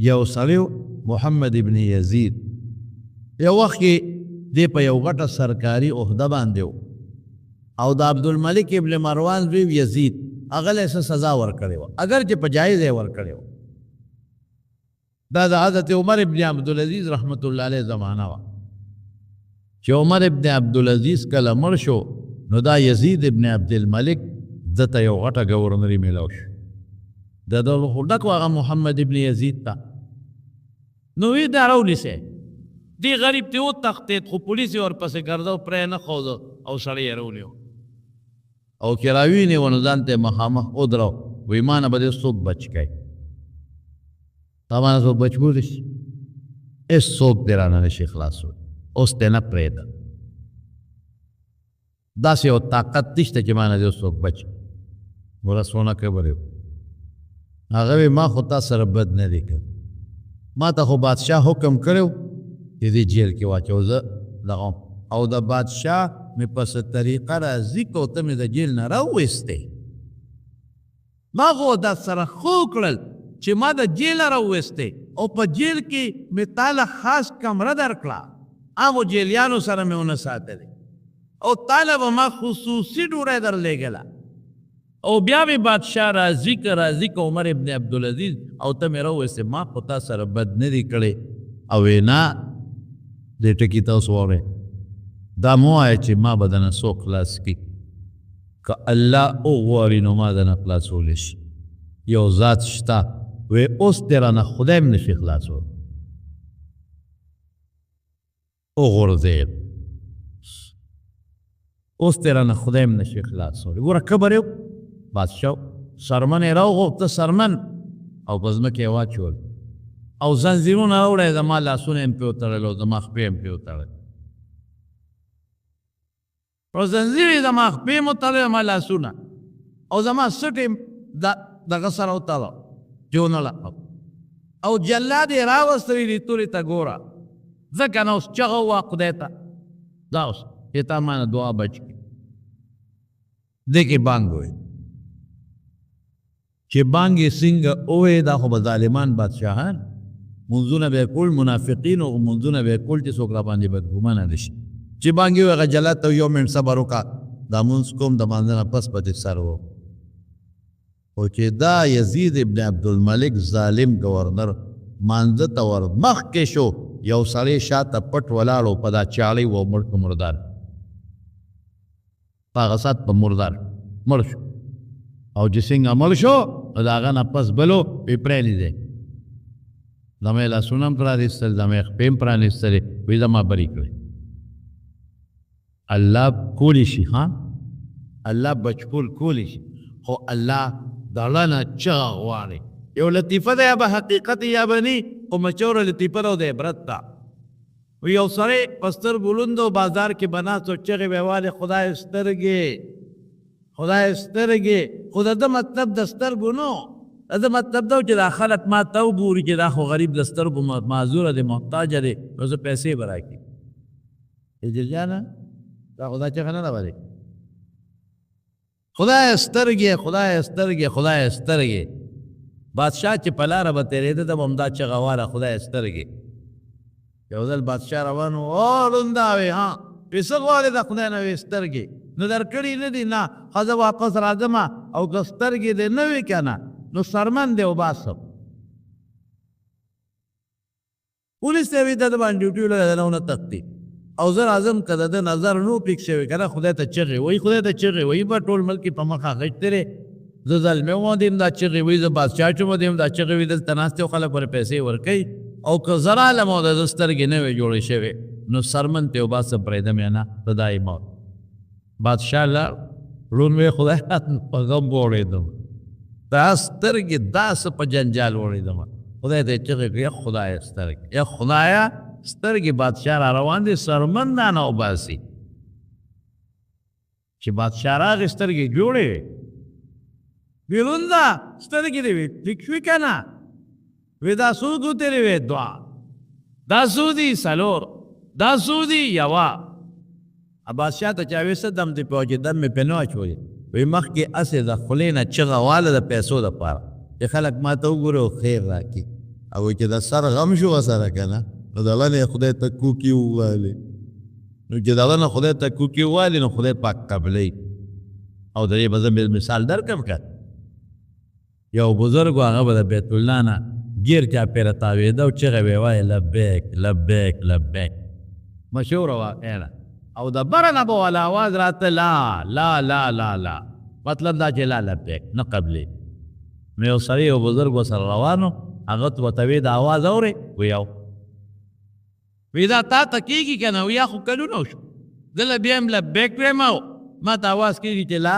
یو سړی محمد ابن یزید یو وخت کې دی په یو غټه سرکاري عہده باندې و او د عبدالملک ابن مروان زوی یزید هغه له څه سزا ورکړې وه اگر چې په جایز یې ورکړې وه دا د حضرت عمر ابن عبدالعزیز رحمت الله علیه زمانه وه چې عمر ابن عبدالعزیز کله مړ شو نو دا یزید ابن عبدالملک ده ته یو غټه ګورنري میلاو شو د ده خو ډک و هغه محمد ابن یزید ته نو وی دا راونیسئ دی غریب ته وتښتېد خو پولیس یې ورپسې ګرځه او پرې نه ښوده او سړی یې راونیو او چې راوینیو نو ځان ته یې مخامخ ودرو وی ما نه به دې څوک بچ کوي تا ما نه څوک بچ کولی شي هېڅ څوک دې رانه نه شي خلاصولی اوس دې نه پرېږده داسې یو طاقت نشته چې ما نه دې څوک بچ ګوره څونه خبرې هغه وی ما خو تا سره بد نه دی کړی ما ته خو بادشاه حکم کړی چې دې جیل کې واچو زه دغه او د بادشاه مې په څه طریقه راځي که ته مې د جیل نه راوویستی ما خو دا سره خو کړل چې ما د جیل نه راوویستی او په جیل کې مې تا له خاص کمره درکړه هغو جیلیانو سره مې ونه ساتلی او تا له به ما خصوصي ډوډۍ درلېږله او بیا مې بادشاه راضي که عمر ابن عبدالعزیز او ته مې راوویستې ما خو تا سره بد نه دی کړی او وی نه دې ټکي تاسو واورئ دا مو وایه چې ما به دنه څوک خلاص کړي که الله وغواړي نو ما دنه خلاصولی شي یو ذات شته وی اوس دې رانه خدای هم نشي خلاصولی وغورځېد اوس دې رانه خدای هم نشي خلاصولی ګوره کبر یې بادشاه سرمن یې راوغوښته سرمن او په ځمکه یې واچول او زنځیرونه راوړی زما لاسونه یې پرې وتړل او زما خپې یې پرې وتړل او زنځیر یې زما خپې یې وتړل زما لاسونه او زما سټ یې دغه سره وتړل چې ونه لقب او جلاد یې راوسته ویلي تورې ته ګوره ځکه نه اوس چغه ووهه خدای ته دا اوس چې تا ما نه دعا بچ کړي دې کې بانګ وویل چې بانګ یې څنګه ووایي دا خو به ظالمان بادشاهان منځونه به یې کول منافقین او منځونه به یې کول چې څوک راباندې بدګمانه نه شي چې بانګ یې ووایي هغه جلاد ته یو منټ صبر وکړه دا مونځ کوم د مانځه نه پس به دې سر و خو چې دا یزید ابن عبدالملک ظالم ګورنر مانځه ته ور مخکې شو یو سړی شاته پټ ولاړ و په دا چاړۍ و مړ که مردار په هغه ساعت په مردار مړ شو او چې څنګه مړ شو نو د هغه نه پس بلو وی پرېنیځئ زما یې لاسونه هم پرانېستل زما یې خپې هم پرانېستلې وی زما بري کړئ الله کولی شي ها الله بچکول کولی شي خو الله د اړه نه چغه غواړي یو لطیفه ده یا به حقیقت یا به نی خو مچوره لطیفه ده او د عبرت ده وی یو سړی په سترګو لوند و بازار کې به ناست و چغې به یې والې خدای سترګې خدای سترګې خو د ده مطلب د سترګو نو د ده مطلب ده چې دا خلک ما ته وګوري چې دا خو غریب د سترګو معذوره دی محتاجه دی نو زه پیسې به راکړي اجل جانه دا خو دا چغه نه ده ولې خدای سترګې خدای سترګې خدای سترګې بادشاه چې په لاره به تېرېده ده به همدا چغه واله خدای سترګې یو ځل بادشاه روان و او لوندا وې ها وې څه غواړې د خدای نه وې سترګې نو درکړي نه دي نه ښځه واپس راځم او که سترګې دې نه وي که نه نو سرمن دې وباسم پولیس ته یې وي د ده باندې ډیوټي ولګه نه ونه تښتي او زه راځم که د ده نظر نو پیک شوی که نه خدای ته چغې وایي خدای ته چغې وایي به ټول ملک په مخه غچتې دی زه زلمی وم دیم دا چغې وایي زه بادشاه شوم دیم دا چغې وایي دلته ناست یو خلک ورې پیسې ورکوي او که زه رالم او د ده سترګې نه وې جوړې شوې نو سرمن ته وباسم پرېږدم یا نه خدای موت بادشاه لاړ ړوند وی خدای په غم واوړېدم دا سترګې داسې په جنجال واوړېدم خدای ته یې چغې کړې یا خدایه سترګې یا خدایه سترګې بادشاه را روان دي سرمن دا نه وباسي چې بادشاه راغی سترګې جوړې وې وی لونده سترګې دې وې ټیک شوې که نه وی دا څو ګوتې وې دوه دا څو دي څلور دا څو دي یوه بادشاه ته چا وی څه دم دې پوه چې دم مې پرې نه اچولې وی مخکې هسې د خولې نه چغه واله د پیسو دپاره چې خلک ما ته وګوري او خیر راکړي او چې د سر غم شو سره کنه نو د الله نه خدای ته کوکي ووالی نو چې د الله نه خدای ته کوکي ووالی نو خدای پاک قبلی او د دې به زه مثال درکړم که یو بزرګ و هغه به د بیت الله نه ګیر چاپېره تاوېده او چغې به یې وایي لبیک لبیک لبیک مشهوره واقعه ده او د بره نه به والا اواز راته لا لا لا لا لا مطلب دا چې لا لبیک نه قبلې نو یو سړی یو بزرګ ورسره روان و هغه ورته وایي د اواز اورې وی او وی دا تا ته کېږي که نه وی یا خو کلونه وشو زه له بیا هم لبیک ویم او ما ته اواز کېږي چې لا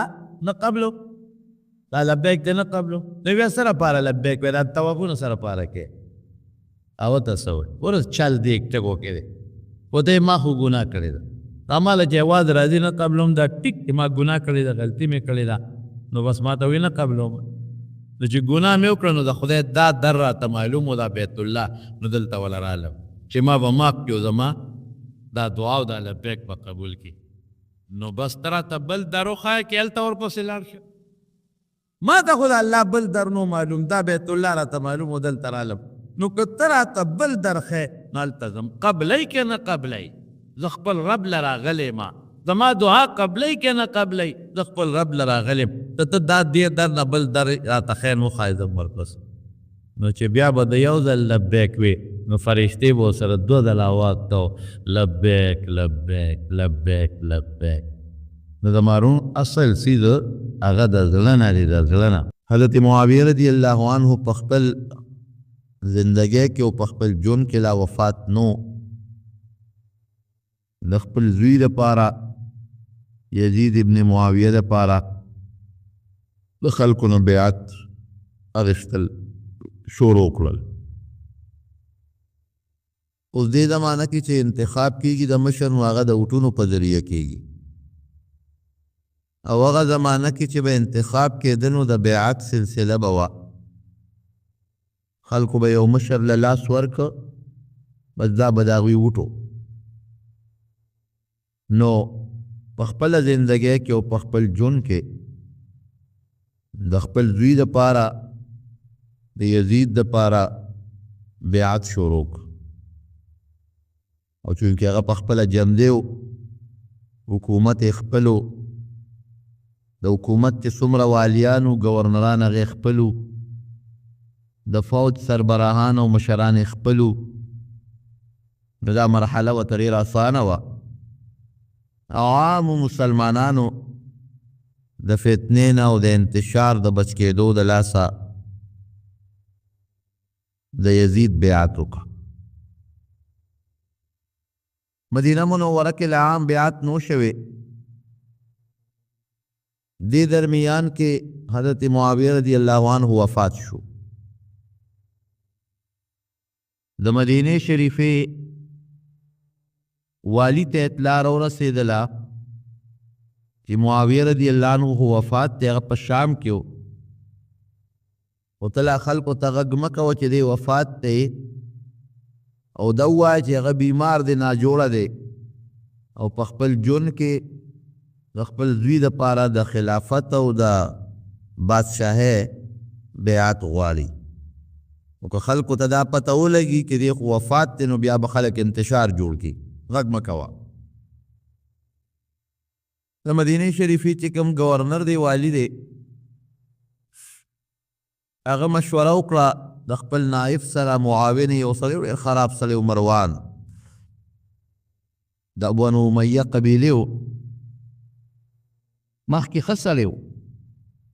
نه قبلو دا لبیک دی نه قبلو نو بیا سره پاره لبیک وی دا توافونه سره پاره کې او ته څه وایي ورس چل دی ایک ټکو کې دی ورته ما خو ګناه کړې ده تا ماله چې اواز راځي نه قبلوم دا ټیک چې ما ګناه کړې ده غلطي مې کړې ده نو بس ما ته وایي نه قبلوم نو چې ګناه مې وکړه نو د خدای دا در راته معلوم و دا بیت الله نو دلته وله رالم چې ما به معاف کړو زما دا دعا او دا لبیک به قبول کړي نو بس ته راته بل در وښایه چې هلته ورپسې لاړ شه ما ته خو د الله بل در نو معلوم دا بیت الله راته معلوم و دلته رالم نو که ته راته بل در ښیې نو هلته ځم قبلی که نه قبلی زه خپل رب له راغلی ما زما دعا قبلی که نه قبلی زه خپل رب له راغلی ته دا دې در نه بل در راته ښیې نو وښایه زم ورپسې نو چې بیا به د یو ځل لبیک وي نو فرشتې به ورسره دوه ځله اواز کو لبیک لبیک لبیک لبیک نو د مارون اصل څیز هغه د زړه نه دی د زړه نه حضرت معاویه رضی الله عنه په خپل زندګۍ کې او په خپل ژوند کې لا وفات نو د خپل زوی دپاره یزید ابن معاویه دپاره د خلکو نه بیعت اخیستل شروع کړل اوس دې زمانه کې چې انتخاب کېږي د مشر نو هغه د وټونو په ذریعه کېږي او هغه زمانه کې چې به انتخاب کېده نو د بیعت سلسله به وه خلکو به یو مشر له لاس ورکه بس دا به د هغوی وټو نو په خپله زندګۍ کې او په خپل ژوند کې د خپل زوی دپاره د یزید دپاره بیعت شروع او چونکې هغه په خپله جمدی و حکومت یې خپلو د حکومت چې څومره والیانو ګورنران هغې خپلو د فوج سربراهان او مشران یې خپلو نو دا مرحله ورته ډېره اسانه وه عامو مسلمانانو د فتنې نه او د انتشار د بچ کېدو د لاسه د یزید بیعت وکړه مدینه منوره کې له عام بیعت نو شوې دې درمیان کې حضرت معاویه رضی الله عنه وفات شو د مدینه شریفې والی ته اطلاع راورسېدله چې معاویه رضی الله عنه وفات دی هغه په شام کې و خو ته لا خلکو ته غږ مه کوه چې دی وفات دی او دا ووایه چې هغه بیمار دی ناجوړه دی او په خپل ژوند کې د خپل زوی دپاره د خلافت او د بادشاهۍ بیعت غواړي او که خلکو ته دا پته ولګي چې دی خو وفات دی نو بیا به خلک انتشار جوړ کړي غږ مه کوه د مدینې شریفې چې کوم ګورنر دی والی دی هغه مشوره وکړه د خپل نائب سره معاون یو سړی ډېر خراب سړی و مروان د بنو امیه قبیلې و مخکې ښه سړی و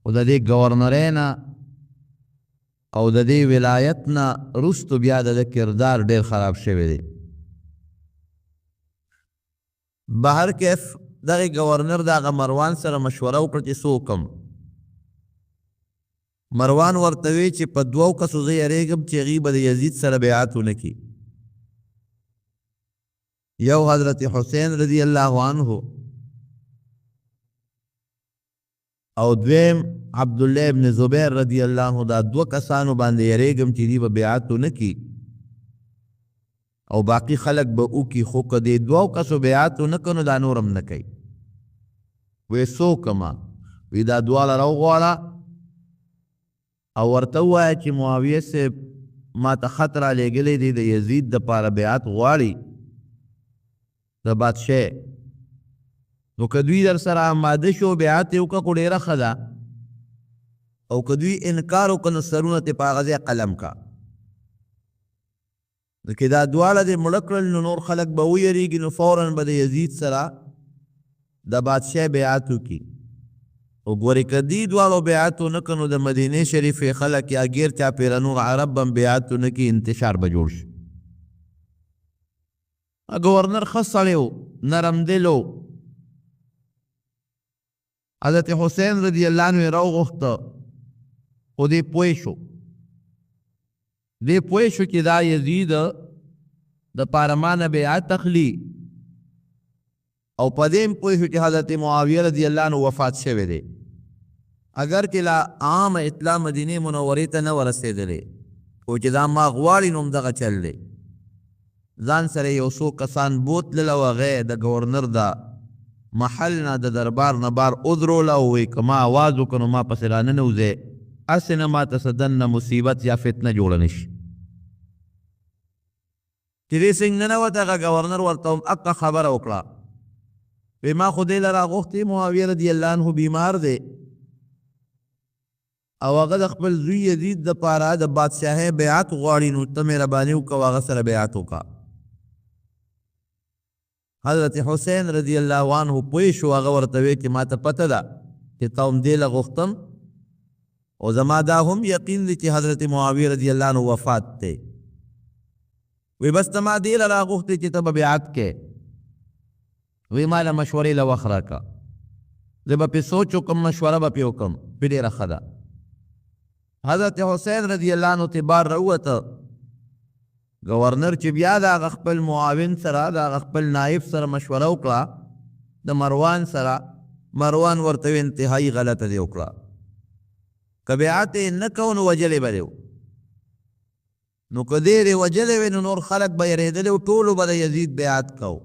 خو د دې ګورنرۍ نه او د دې ولایت نه وروستو بیا د ده کردار ډېر خراب شوی دی بهر کیف دغې ګورنر د هغه مروان سره مشوره وکړه چې څه وکړم مروان ورته وی چې په دوو کسو زه یریږم چې هغوی به د یزید سره بیعت ونه کړي یو حضرت حسین رضی الله عنه او دویم عبدالله ابن زبیر رضی الله عنه دا دوه کسانو باندې یریږم چې دوی به بیعت ونه کړي او باقی خلق به وکړي خو که دې دوو کسو بیعت ونه کړو دا نور هم نه کوي وی څو کما وی دا دواړه راوغواړه او ورته ووایه چې معاویه صاحب ما ته خط را لېږلی دی د یزید دپاره بیعت غواړي د بادشاه، نو که دوی در سره آماده شو بیعت یې وکړه خو ډېره ښه ده، او که دوی انکار وکړه نو سرونه ترې په هغه ځای قلم کا. نو که دا دواړه دې مړه کړل نو نور خلک به ویریږي، نو فوراً به د یزید سره د بادشاه بیعت وکړي. او ګورې که دې دواړو بیعت ونه کړه نو د مدینې شریفې خلک یا ګیر چاپېره نور عرب هم بیعت ونه کړي، انتشار به جوړ شي. ګورنر ښه سړی و، نرم دل و. حضرت حسین رضی الله عنه یې راوغوښته، خو دې پوه شو چې دا یزید د پاره ما نه بیعت اخلي، او په دې هم پوه شو چې حضرت معاویه رضی الله عنه وفات شوی دی، اگر چې لا عام اطلاع مدینې منورې ته نه ورسېدلی، خو چې دا ما غواړي نو همدغه چل دی. ځان سره یو څو کسان بوتلل او هغه د ګورنر د محل نه د دربار نه بار ودروله او وایي که ما آواز وکړو نو ما پسې راننوځې، هسې نه ماته څه دننه مصیبت یا فتنه جوړه نه شي. چې دې سنګ ننوت هغه ګورنر ورته هم حقه خبره وکړه، وی ما خو دې له راغوښتې معاویه رضی الله عنه بیمار دی او هغه د خپل زوی یزید دپاره د بادشاهۍ بیعت غواړي، نو ته مهرباني وکړه هغه سره بیعت وکړه. حضرت حسین رضی الله عنه پوه شو، هغه ورته وی چې ما ته پته ده چې ته هم دې له غوښتم، او زما دا هم یقین دی چې حضرت معاویه رضی الله عنه وفات دی. وی بس ته ما دې له راغوښتې چې ته به بیعت کې، وی ما له مشورې له وخت راکړه، زه به پې سوچ وکړم، مشوره به پې وکړم، پې ډېره ښه ده. حضرت حسین رضی الله عنه ته بار راووته. گورنر چې بیا د هغه خپل معاون سره د هغه خپل نایب سره مشوره وکړه د مروان سره، مروان ورته انتهایی غلطه دی وکړه، که بیعت یې نه کوو نو وجلی به دی، نو که دې یې وجلی وی نو نور خلک به یېرېدلی او ټولو به د یزید بیعت کوو،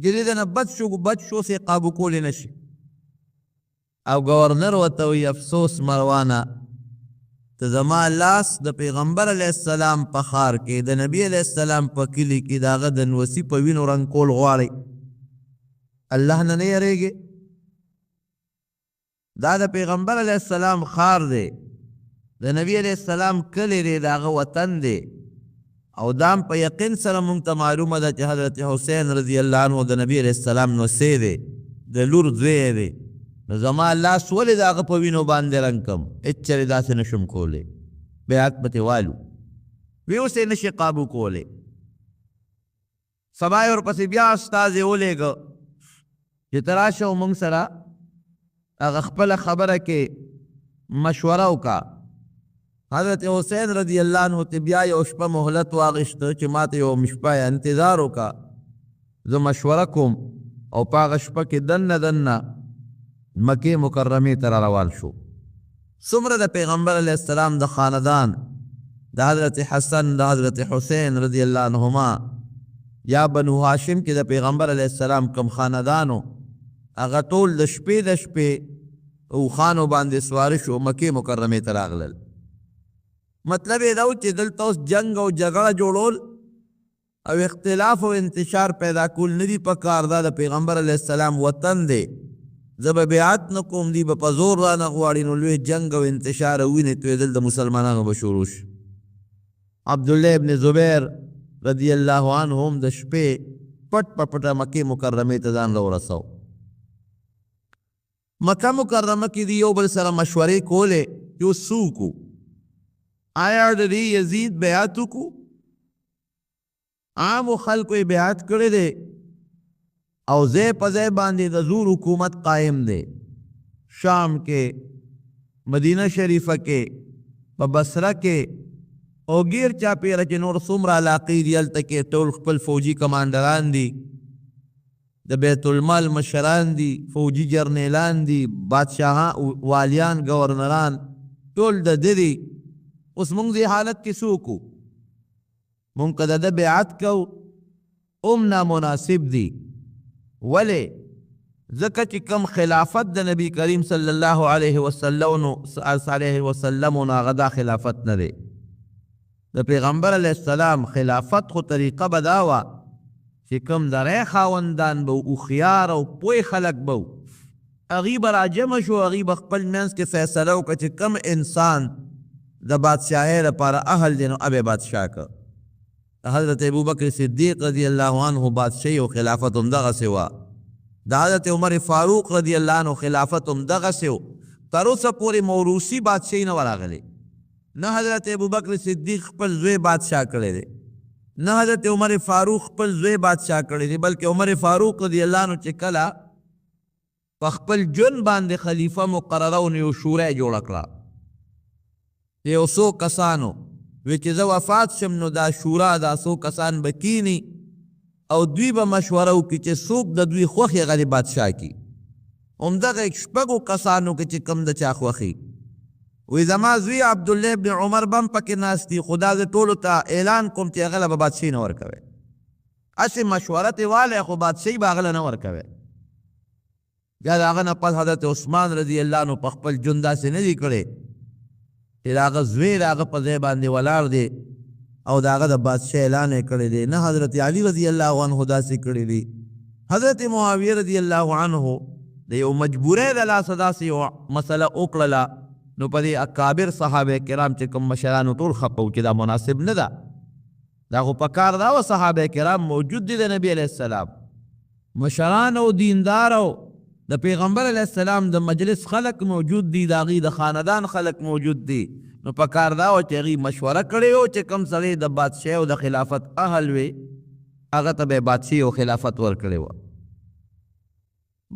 چې دې نه بد شو سې قابو کولی نه شي. او گورنر ورته وی افسوس مروانه، ته زما لاس د پیغمبر علیه السلام په ښار کې د نبی علیه السلام په کلي کې د هغه د نوسي په وینو رنګ کول غواړئ، الله نه نه یریږي؟ دا د پیغمبر علیه السلام ښار دی، د نبی علیه السلام کلی دی، د هغه وطن دی، او دام په یقین سره مونږ ته معلومه ده چې حضرت حسین رضی الله عنه د نبی علیه السلام نوسی دی، د لور زوی دی، نو زما لاس ولې د هغه په وینو باندې رنګ کم؟ هېڅ چرې داسې نشم کولی، بیعت به ترې والو، وی اوس یې نشي قابو کولی. سبا یې ورپسې بیا استازی ولېږه چې ته راشه او مونږ سره هغه خپله خبره کې مشوره وکړه. حضرت حسین رضی الله عنه ته بیا یو شپه مهلت واخیسته چې ما ته یو شپه انتظار وکړه، زه مشوره کوم، او په هغه شپه کې دننه مکې مکرمې ته را روان شو. څومره د پیغمبر علیه السلام د خاندان د حضرت حسن د حضرت حسین رضی الله عنهما یا بنو هاشم کې د پیغمبر علیه السلام کم خاندانو، هغه ټول د شپې اوښانو باندې سواره شو، مکې مکرمې ته راغلل. مطلب یې دا و چې دلته اوس جنګ او جګړه جوړول او اختلاف او انتشار پیدا کول نه دي پکار، دا د پیغمبر علیه السلام وطن دی، زه به بیعت نه کوم، دی به په زور رانه غواړي، نو لوی جنګ او انتشار او وینې تویدل د مسلمانانو به شروع شي. عبدالله ابن زبیر رضی الله عنه هم د شپې پټ پټه مکې مکرمې ته ځان راورسو. مکه مکرمه کې دی یو بل سره مشورې کولې چې اوس څه وکړو، آیا د دې یزید بیعت وکړو؟ عامو خلکو یې بیعت کړی دی او ځای په ځای باندې د زور حکومت قائم دی، شام کې، مدینه شریفه کې، په بصره کې، او غیر چاپیره چې نور څومره علاقې دي هلته کې ټول خپل فوجي کمانډران دي، د بیت المال مشران دي، فوجي جرنیلان دي، بادشاهان، والیان، گورنران، ټول د ده دي. اوس مونږ دې حالت کې څه وکړو؟ مونږ که د ده بیعت کوو هم نامناسب دي. ولې؟ ځکه چې کم خلافت د نبی کریم صلی الله علیه وسلم نو هغه دا خلافت نه دی. د پیغمبر علیه السلام خلافت خو طریقه به دا وه چې کوم د رای خاوندان به هوښیار او پوه خلک به هغوی به راجمع شو، هغوی به خپل منځ کې فیصله وکړه چې کوم انسان د بادشاهۍ لپاره اهل دی نو اب بادشاه که. حضرت ابوبکر صدیق رضی الله عنه بادشاهي او خلافت هم دغسې وه. د حضرت عمر فاروق رضی الله عنه خلافت هم دغسې و. تر اوسه پورې موروثي بادشاهي نه وراغلې. نه حضرت ابوبکر صدیق خپل زوی بادشاه کړی دی، نه حضرت عمر فاروق خپل زوی بادشاه کړی دی، بلکې عمر فاروق رضی الله عنه چې کله په خپل ژوند باندې خلیفه مقرره و نو یو شوره یې جوړه کړه. یو څو کسانو وی چې زه وفات شم نو دا شورا دا څو کسان به کینی او دوی به مشوره وکړي چې څوک د دوی خوښ هغه د بادشاه کي. همدغه شپږو کسانو کې چې کوم د چا خوښي وی زما زوی عبدالله ابن عمر بم پکې ناست دي، خو دا زه ټولو ته اعلان کوم چې هغه له به بادشاهي نه ورکوئ. هسې مشوره ترې والی خو بادشاهي به هغه له نه ورکوئ. بیا د هغه نه پس حضرت عثمان رضی الله عنه په خپل ژوند داسې نه دي کړی چې د هغه زوی د هغه په ځای باندې ولاړ دی او د هغه د بادشاه اعلان یې کړی دی. نه حضرت علي رضی الله عنه داسې کړی دی. حضرت معاویه رضی الله عنه د یو مجبورۍ د لاسه داسې یو مسله وکړله نو په دې اکابر صحابه کرام چې کوم مشرانو ټول خپه و چې دا مناسب نه ده. دا خو په کار دا و صحابه کرام موجود دي د نبي علیه السلام، مشران او دیندار او د پیغمبر علیه السلام د مجلس خلق موجود دي، د هغوی د خاندان خلق موجود دي. نو په کار دا و چې هغوی مشوره کړې و چې کوم سړی د بادشاهۍ او د خلافت اهل وي هغه ته به بادشاهي او خلافت ورکړې وه.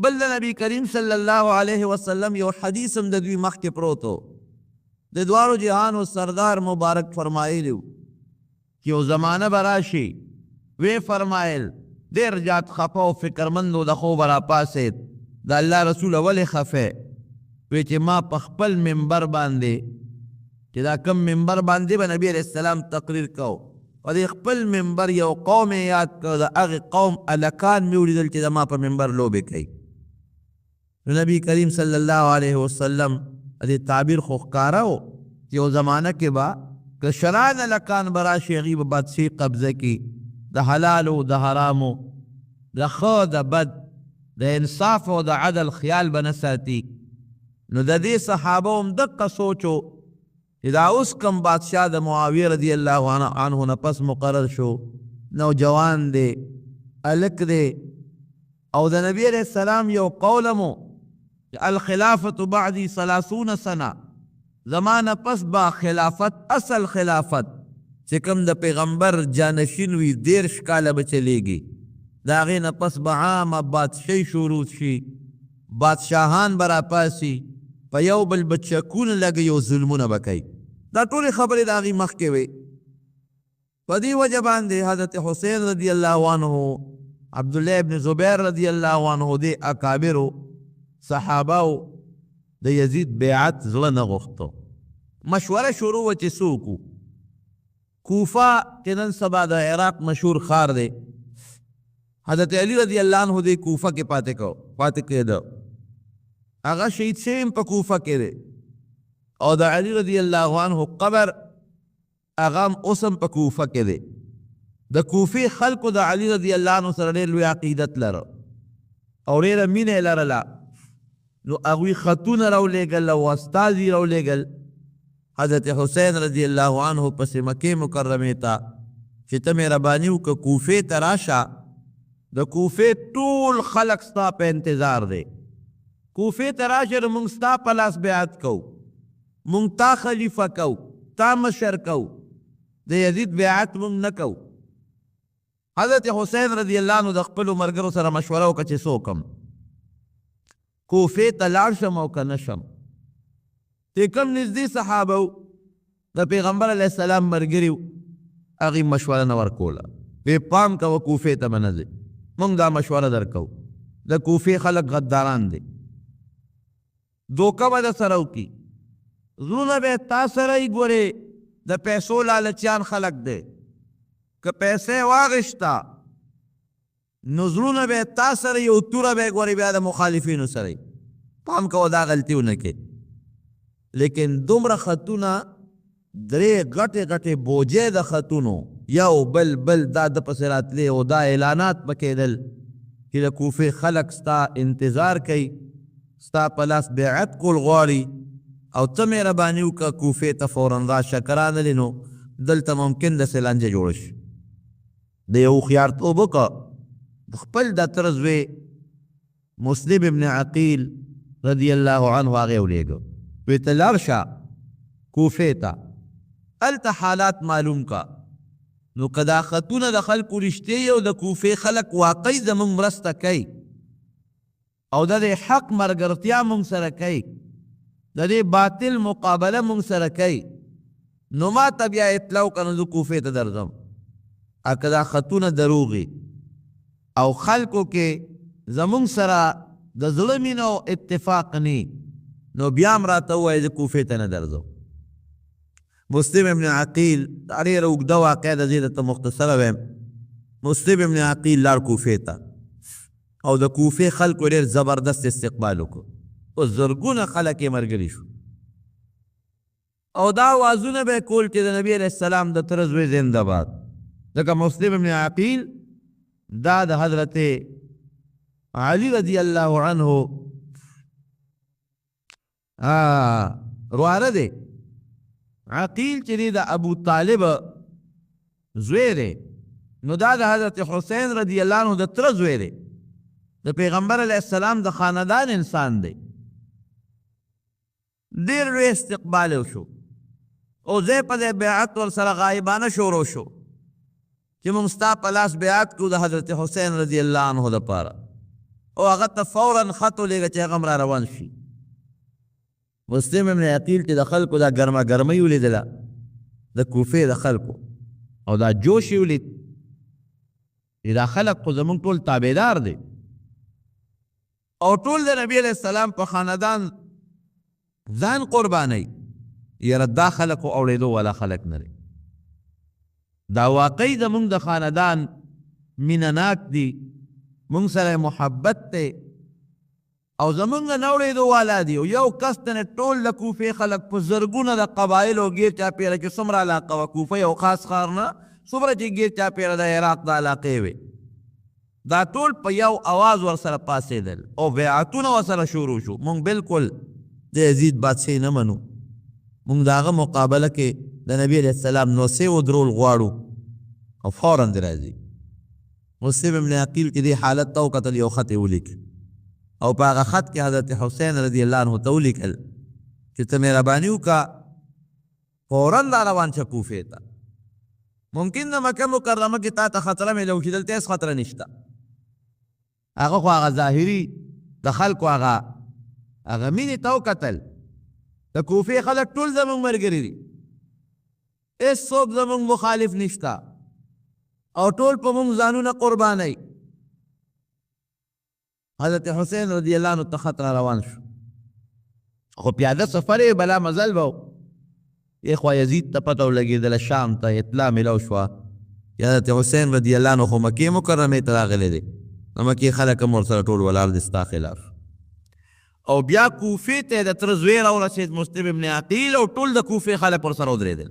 بل د نبی کریم صلی الله علیه وسلم یو حدیث هم د دوی مخکې پروت و. د دواړو جهانو سردار مبارک فرمایلی و چې یو زمانه به راشي، وی فرمایل ډېر زیات خفه او فکرمند و، د خوبه راپاڅېد، د الله رسول ولې خفه؟ وی چې ما په خپل منبر باندې چې دا کم منبر باندې به نبی علیه السلام تقریر کو او د خپل منبر یو قوم یاد کړ، د هغې قوم الکان مې ولیدل چې د ما په منبر لوبې کوي. نو نبی کریم صلی الله علیه وسلم دې تعبیر خو ښکاره و چې یو زمانه کې به که شران الکان به راشي هغوی به بادشاهي قبضه کړي، د حلالو د حرامو د ښه د بد د انصاف او د عدل خیال به نه ساتي. نو د دې صحابه هم دقه سوچ و چې دا اوس کم بادشاه د معاویه رضی الله عنه نه پس مقرر شو، نوجوان دی، الک دی، او د نبی علیه السلام یو قولمو الخلافت بعدی 30 سنه، زمانه پس با خلافت اصل خلافت چې کوم د پیغمبر جانشین وي 10 کاله به چلیږي، د هغې نه پس به عامه بادشاهي شروع شي، بادشاهان به راپاسي، په یو بل به چکونه لګوي او ظلمونه به کوي. دا ټولې خبرې د هغې مخکې وې. په دې وجه باندې حضرت حسین رضی الله عنه، عبدالله ابن زبیر رضی الله عنه، دې اکابرو صحابهو د یزید بیعت زړه نه غوښتو. مشوره شروع وه چې څوک وو. کوفه چې نن سبا د عراق مشهور ښار دی، حضرت علی رضی الله عنه دې کوفه کې پاتې کېده. هغه شهید شوی هم په کوفه کې دی او د علی رضی الله عنه قبر هغه هم اوس هم په کوفه کې دی. د کوفې خلکو د علی رضی الله عنه سره ډېر لوی عقیدت لره او ډېره مینه یې لرله. نو هغوی خطونه راولېږل او استازي راولېږل حضرت حسین رضی الله عنه پسې مکې مکرمې ته چې ته مهرباني وکړه کوفې ته راشه، د کوفې ټول خلک ستا په انتظار دی، کوفې ته راشه نو موږ ستا په لاس بیعت کوو، موږ تا خلیفه کوو، تا مشر کوو، د یزید بیعت موږ نه کوو. حضرت حسین رضی الله عنه د خپلو ملګرو سره مشوره وکړه چې څه وکړم، کوفې ته لاړ شم او که نه شم. چې کوم نږدې صحابه و د پیغمبر علیه السلام ملګري و هغوی مشوره نه ورکوله، وی پام کوه کوفې ته به نه ځې، موږ دا مشوره درکوو، د کوفې خلک غداران دي، دوکه به در سره وکړي، زړونه به تا سره یې ګورې د پیسو لالچیان خلک دی، که پیسې واغشته نو زړونه به تا سره یو توره به یې ګورې بیا د مخالفینو سره. پام کوه دا غلطي ونه کړې. لیکن دومره خطونه درې غټې غټې بوجې د خطونو یو بل بل دا د پسې راتلې او دا اعلانات پکېدل چې د کوفې خلک ستا انتظار کوي ستا په لاس بیعت کول غواړي او ته مهرباني وکړه کوفې ته فوراً راشه که رانلې نو دلته ممکن داسې لانجه جوړه شي د یو هوښیارتوب وکړه د خپل د تره زوی مسلم ابن عقیل رضی الله عنه هغې ولېږه وی ته لاړ شه کوفې ته هلته حالات معلوم کا نو که دا خطونه د خلکو رښتې او د کوفې خلک واقعي زموږ مرسته کوي او د دې حق ملګرتیا موږ سره کوي د دې باطل مقابله موږ سره کوي نو ما ته بیا اطلاع وکړه نو زه کوفې ته درځم که دا خطونه دروغي او خلکو کې زموږ سره د زړه مینه او اتفاق نی نو بیا هم راته ووایه زه کوفې ته نه درځم مسلم ابن عقیل ډېره اوږده واقعه ده زه درته مختصره ویم مسلم ابن عقیل لاړ کوفې ته او د کوفې خلکو ډېر زبردست استقبال وکړو او زرګونه خلک یې ملګري شو او دا اوازونه به یې کول چې د نبي علیه السلام د تره زوی زنده باد ځکه مسلم ابن عقیل دا د حضرت علی رضی الله عنه رواره دی عقیل چې دی د ابو طالب زوی دی نو دا د حضرت حسین رضی الله عنه د تره زوی دی د پیغمبر علیه السلام د خاندان انسان دی ډېر لوی استقبال وشو او ځای په ځای بیعت ورسره غایبانه شروع شو چې موږ ستا په لاس بیعت کړو د حضرت حسین رضی الله عنه دپاره او هغه ته فوراً خط ولېږه چې هغه هم را روان شي مسلم ابن عقیل چې د خلکو دا ګرمه ګرمۍ ولیدله د کوفې د خلکو او دا جوش یې ولید چې دا خلک خو زموږ ټول تابعدار دی او ټول د نبي علیه السلام په خاندان ځان قربانوي یاره دا خلک خو اورېدو والا خلک نه دی دا واقعي زموږ د خاندان مینه ناک دي موږ سره محبت دی او زمونږ نه اورېدو والا دي او یو کس ته نه ټول د کوفې خلک په زرګونه د قبایلو ګیر چاپېره کې څومره علاقه وه کوفه یو خاص ښار نه څومره چې ګیر چاپېره د عراق د علاقې وې دا ټول په یو اواز ورسره پاڅېدل او بیعتونه ورسره شروع شو مونږ بالکل د یزید بادشاهي نه منو مونږ د هغه مقابله کې د نبي علیه السلام نوسې ودرول غواړو او فوراً دې راځي مسلم ابن عقیل کې دې حالت ته وکتل یو خط یې ولیکل او په هغه خط کې حضرت حسین رضی الله عنه ته ولیکل چې ته مهرباني وکړه فوراً را روان شه کوفې ته ممکن د مکه مکرمه کې تا ته خطره میلو شي دلته هېڅ خطره نشته هغه خو هغه ظاهري د خلکو هغه مینې ته وکتل د کوفې خلک ټول زموږ ملګري دي هېڅ څوک زموږ مخالف نشته او ټول په موږ ځانونه قربانوي حضرت حسین رضی الله عنه ته خط را روان شو خو پیاده سفر یې بلا مزل به یې خوا یزید ته پته ولګېدله شام ته اطلاع میلو شوه چې حضرت حسین رضی الله عنه خو مکې مکرمې ته راغلی دی نو مکې خلک هم ورسره ټول ولاړ دي ستا خلاف او بیا کوفې ته د تره زوی راورسېد مسلم ابن عقیل او ټول د کوفې خلک ورسره ودرېدل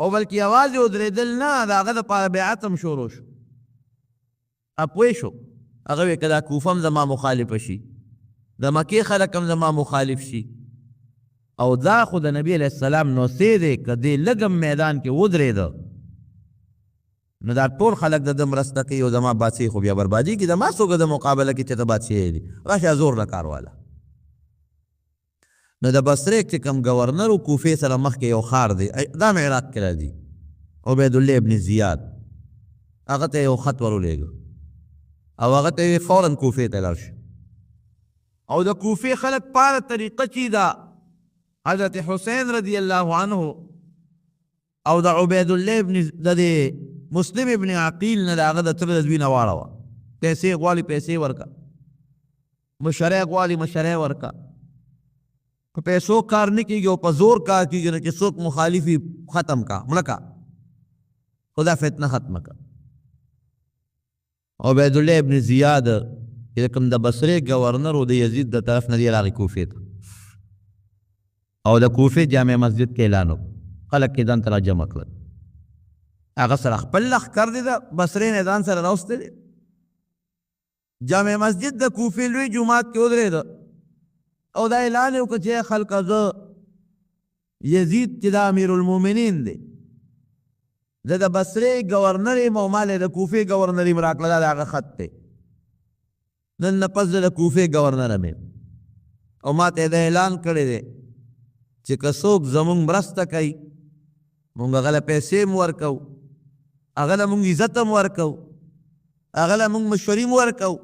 او بلکې یوازې ودرېدل نه د هغه دپاره بیعت هم شروع شو پوه شو هغه وی که دا کوفه هم زما مخالفه شي د مکې خلک هم زما مخالف شي او دا خو د نبي علیه السلام نوسې دی که دې لږ میدان کې ودرېده نو دا ټول خلک د ده مرسته کوي او زما بادشاهي خو بیا بربادي کړي زما څوک د مقابله کې چې ته بادشاهي دي راشه زور نه کار واله نو د بصرې چې کوم ګورنر و کوفې سره مخکې یو ښار دی دا م عراق کې راځي عبیدالله ابن زیاد هغه ته یو خط ور ولېږه او هغه ته یې فوراً کوفې ته لاړ شي او د کوفې خلک په هغه طریقه چې دا حضرت حسین رضی الله عنه او د عبیدالله ابن د مسلم ابن عقیل نه د هغه د تره د زوی نه واړوه پیسې غواړي پیسې ورکه مشرۍ غواړي مشرۍ ورکه په پیسو کار نه کېږي او په زور کار کېږي نه چې څوک مخالفي ختم کا مړه کا خدا فتنه ختمه کا عبیدالله ابن زیاد چې کوم د بصرې ګورنر و د یزید د طرف نه دی راغی کوفې ته او د کوفې جامع مسجد کې اعلان وکړ، خلک کې ځان ته را جمع کړل. هغه سره خپل لښکر دی د بصرې نه ځان سره راوستی دی. جامع مسجد د کوفې لوی جومات کې ودرېده او دا اعلان یې وکړ چې خلکه زه یزید چې د امیر المؤمنین دی زه د بصرې ګورنر یم او ما له د کوفې ګورنر یم راکړه، دا د هغه خط دی. نن نه پس زه د کوفې ګورنر یم او ما ته دا اعلان کړی دی چې که څوک زمونږ مرسته کوي مونږ هغه له پیسې هم ورکوو، هغه له مونږ عزت هم ورکوو، هغه له مونږ مشورې هم ورکوو،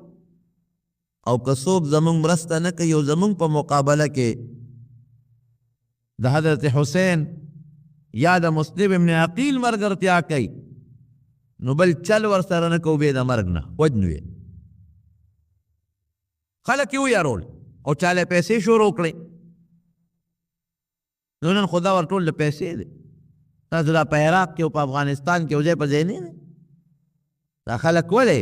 او که څوک زمونږ مرسته نه کوي او زمونږ په مقابله کې د حضرت حسین یا د مسلم ابن عقیل ملګرتیا کوي نو بل چل ورسره نه کوو بې د مرګ نه وجنو یې. خلک یې ویارول او چاله پیسې شروع کړې. نو نن خدا ور ټول د پیسې دی. تاسو دا په عراق کې او په افغانستان کې وځای په ځای نه دی. دا خلک ولې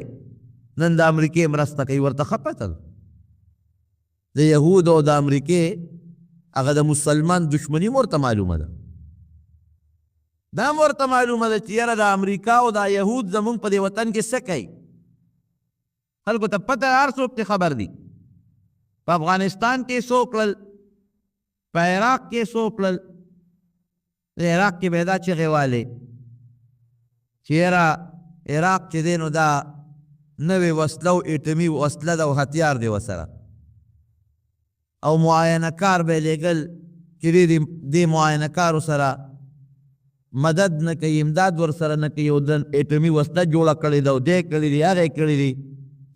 نن د امریکې مرسته کوي ورته ښه پته ده. د یهودو او د امریکې هغه د مسلمان دشمني هم ورته معلومه ده. دا هم ورته معلومه ده چې یاره د امریکا او د یهود زمونږ په دې وطن کې څه کوي. خلکو ته پته هر څوک ته خبر دي. په افغانستان کې څو کړل، په عراق کې څو کړل. د عراق کې به دا چغې والې چې یاره عراق چې دی نو دا نوې وسله او ایټمي وسله ده او هتیار دی ورسره، او معاینه کار به یې لېږل چې دې معاینه کارو سره مدد نه کوي، امداد ورسره نه کوي، او د ایټمي وسله جوړه کړې ده او دې کړې دي هغه یې کړې دي.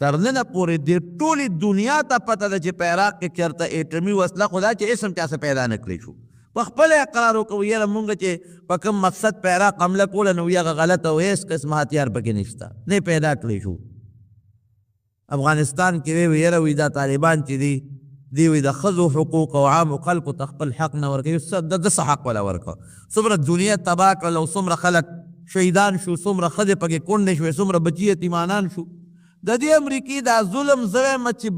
تر ننه پورې دې ټولې دنیا ته پته ده چې په عراق کې چېرته ایټمي وسله خو دا چې اسم چا څه پیدا نه کړی شو. په خپله اقرار وکړو یاره مونږ چې په کوم مقصد په عراق حمله کوله نو هغه غلطه او هېڅ قسمه هتیار پکې نشته، نه پیدا کړی شو. افغانستان کې وی یاره وی دا طالبان چې دي دی وی د ښځو حقوق او عامو خلکو ته خپل حق نه ورکوي. د څه حق ولا ورکوه؟ څومره دنیا تباه کړل او څومره خلک شهیدان شو، څومره ښځې پکې کونډې شوې، څومره بچي یتیمانان شو. د دې امریکې دا ظلم زه وایم چې